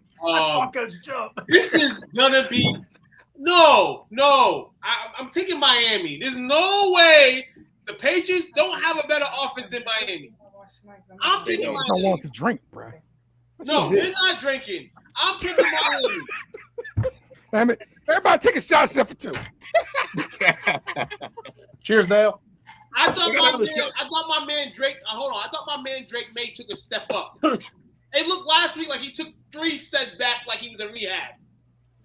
Coach jump. This is gonna be no. I'm taking Miami. There's no way the Patriots don't have a better offense than Miami. I'm taking Miami. I want to drink, bro. No, they're not drinking. I'm taking Miami. Damn it. Everybody take a shot except for 2. Cheers, Dale. I thought my man Drake. Hold on. I thought my man Drake May took a step up. It looked last week like he took 3 steps back, like he was in rehab.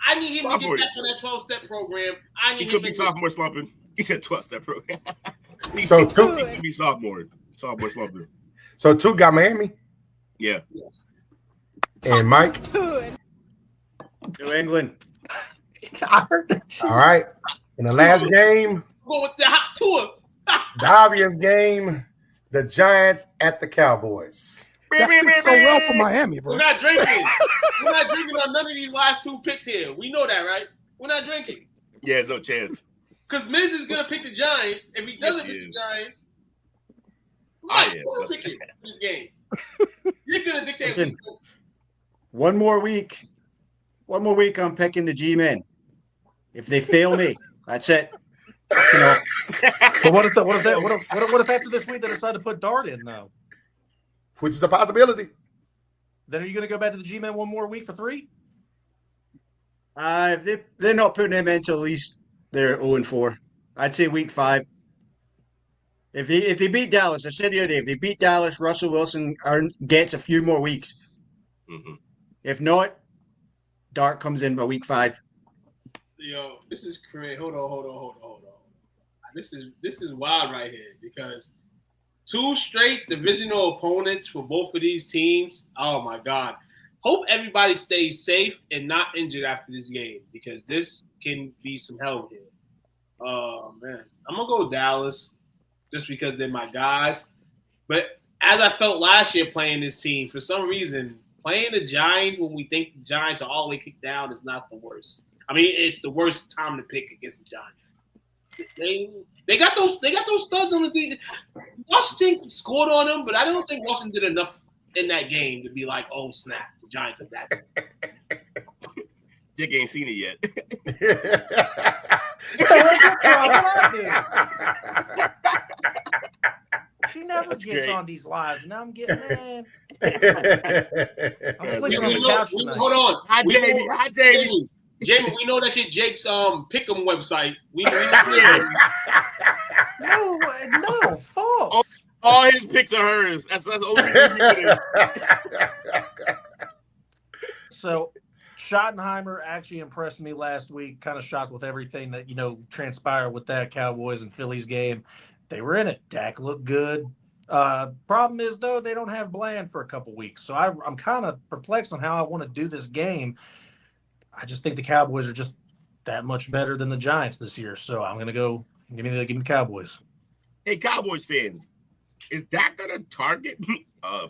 I need him to get back on that 12-step program. He could be sophomore slumping. He said 12-step program. He So could be sophomore slumping. So 2 got Miami. Yeah. And Mike. New England. I heard that shit. All right. In the last game, Go with the hot tour. the obvious game, the Giants at the Cowboys. That fits so well for Miami, bro. We're not drinking. We're not drinking on none of these last 2 picks here. We know that, right? We're not drinking. Yeah, there's no chance. Because Miz is going to pick the Giants. If he doesn't pick the Giants, we're picking this game. You're going to dictate. Listen, one more week, One more week, I'm picking the G-men. If they fail me, that's it. You know. So what if after this week they decide to put Dart in though? Which is a possibility. Then are you going to go back to the G-men one more week for 3? If they're not putting him in until at least they're 0-4. I'd say week 5. If they beat Dallas, I said the other day, if they beat Dallas, Russell Wilson gets a few more weeks. Mm-hmm. If not, Dart comes in by week 5. Yo, this is crazy. Hold on. This is wild right here because 2 straight divisional opponents for both of these teams. Oh my God. Hope everybody stays safe and not injured after this game because this can be some hell here. Oh man. I'm gonna go Dallas just because they're my guys. But as I felt last year playing this team, for some reason, playing the Giants when we think the Giants are all the way kicked down is not the worst. I mean, it's the worst time to pick against the Giants. They got those studs on the team. Washington scored on them, but I don't think Washington did enough in that game to be like, oh snap, the Giants are that. Dick ain't seen it yet. She never gets on these lives. Now I'm getting mad. I'm sleeping on the couch tonight. Hold on. Hi, Jamie. Jamie, we know that you're Jake's Pick'em website. We No, false. All his picks are hers. That's the only reason. So Schottenheimer actually impressed me last week. Kind of shocked with everything that transpired with that Cowboys and Phillies game. They were in it. Dak looked good. Problem is though, they don't have Bland for a couple weeks, so I'm kind of perplexed on how I want to do this game. I just think the Cowboys are just that much better than the Giants this year, so I'm gonna go give me the Cowboys. Hey, Cowboys fans, is Dak gonna target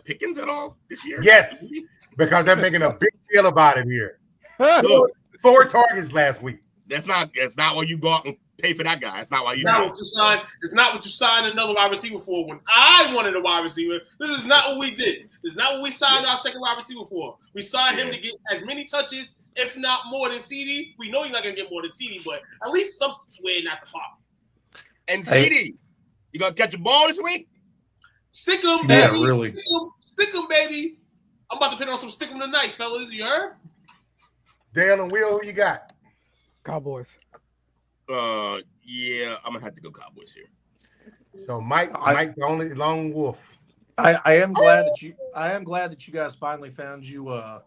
Pickens at all this year? Yes, because they're making a big deal about it here. 4 targets last week. That's not why you go out and pay for that guy. That's not why you. It's not what you signed another wide receiver for. When I wanted a wide receiver, this is not what we did. This is not what we signed our second wide receiver for. We signed him to get as many touches, if not more than CD. We know he's not gonna get more than CD, but at least somewhere not the pop. And CD, you gonna catch a ball this week? Stick him, baby. Yeah, really. Stick him, baby. I'm about to put on some stick him tonight, fellas. You heard? Dale and Will, who you got? Cowboys. Yeah, I'm gonna have to go Cowboys here. So Mike, the only lone wolf. I am glad that you guys finally found you a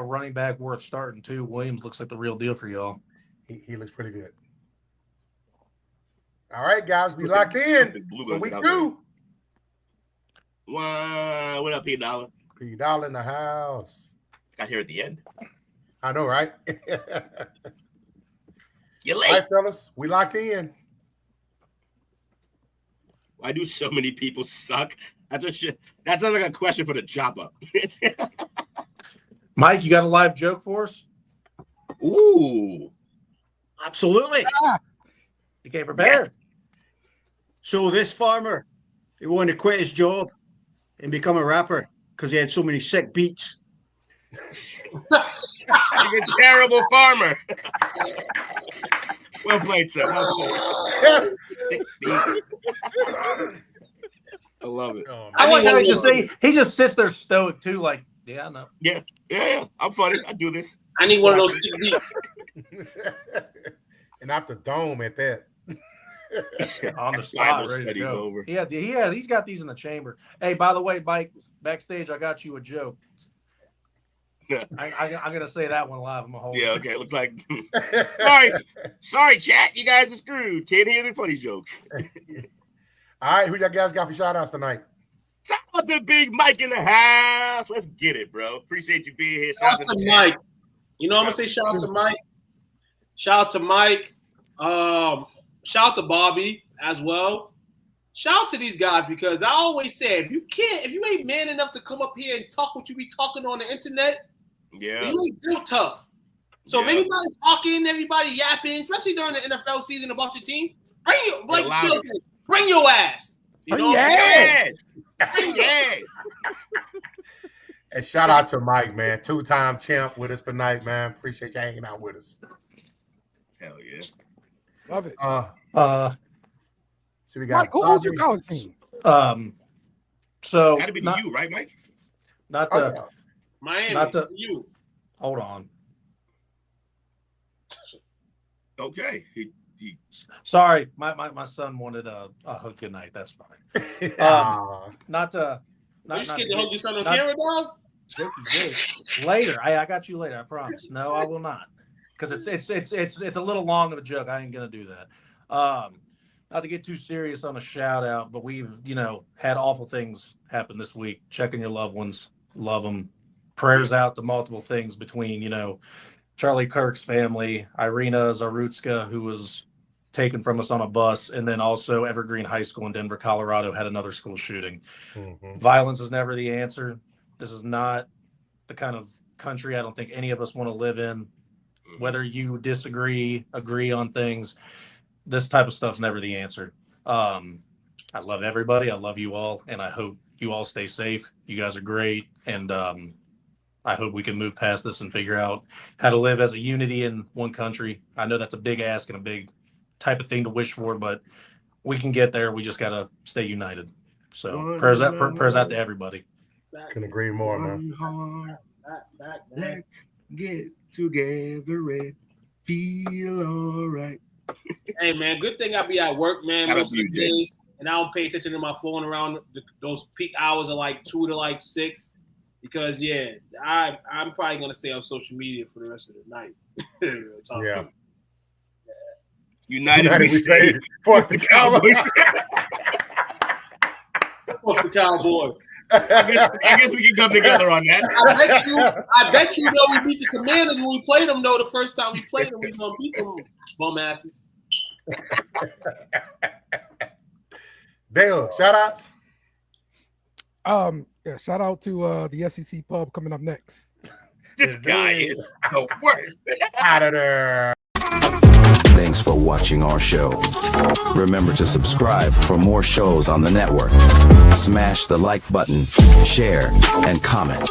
running back worth starting too. Williams looks like the real deal for y'all. He looks pretty good. All right, guys, we locked in for week 2. What up, P Dollar? P Dollar in the house. Got here at the end. I know, right? You late. All right, fellas, we locked in. Why do so many people suck? That's like a question for the chopper. Mike, you got a live joke for us? Ooh, absolutely. You came prepared. Yes. So this farmer, he wanted to quit his job and become a rapper because he had so many sick beats. Like a terrible farmer. Well played, sir. Well played. I love it. I like how he just sits there stoic too, like, yeah, I know. Yeah. I'm funny. I do this. I need one of those CDs. And off the dome at that. On the spot, ready to go. Over. He's got these in the chamber. Hey, by the way, Mike, backstage, I got you a joke. I'm gonna say that one live. I'm gonna hold. Yeah, okay. Looks like sorry, chat. You guys are screwed. Can't hear the funny jokes. All right, who y'all guys got for shout outs tonight? Shout out to Big Mike in the house. Let's get it, bro. Appreciate you being here. Shout out to Mike. You know, I'm gonna say shout out to Mike. Shout out to Mike. Shout out to Bobby as well. Shout out to these guys because I always say if you ain't man enough to come up here and talk what you be talking on the internet, you ain't too tough. So if anybody talking, everybody yapping, especially during the NFL season about your team, bring your ass. You know, bring your ass. And shout out to Mike, man. 2-time champ with us tonight, man. Appreciate you hanging out with us. Hell yeah. Love it. So we got Mike, who's your college team? So Gotta be you, right, Mike? Not the Miami. Not the you. Hold on. Okay. Sorry, my son wanted a hug good night. That's fine. Not to. Are you scared to hug your son on camera, dog? Later, I got you later. I promise. No, I will not, because it's a little long of a joke. I ain't gonna do that. Not to get too serious on a shout out, but we've had awful things happen this week. Checking your loved ones, love them. Prayers out to multiple things between Charlie Kirk's family, Irina Zarutska, who was taken from us on a bus, and then also Evergreen High School in Denver, Colorado, had another school shooting. Mm-hmm. Violence is never the answer. This is not the kind of country I don't think any of us want to live in. Whether you disagree, agree on things, this type of stuff's never the answer. I love everybody. I love you all, and I hope you all stay safe. You guys are great, and I hope we can move past this and figure out how to live as a unity in one country. I know that's a big ask and a big type of thing to wish for, but we can get there. We just got to stay united. So prayers out to everybody. Couldn't agree more, man. Let's get together and feel all right. Hey, man, good thing I be at work, man, Shout out most to of you, the days, and I don't pay attention to my phone around those peak hours of like 2 to 6. Because I'm probably gonna stay on social media for the rest of the night. Yeah. United we say, fuck the Cowboys. Fuck the Cowboys. I guess we can come together on that. I bet you we beat the Commanders when we played them. The first time we played them, we gonna beat them, bum asses. Dale, shout outs. Yeah, shout out to the SEC pub coming up next. This guy is the worst. Out of there. Thanks for watching our show. Remember to subscribe for more shows on the network. Smash the like button, share, and comment.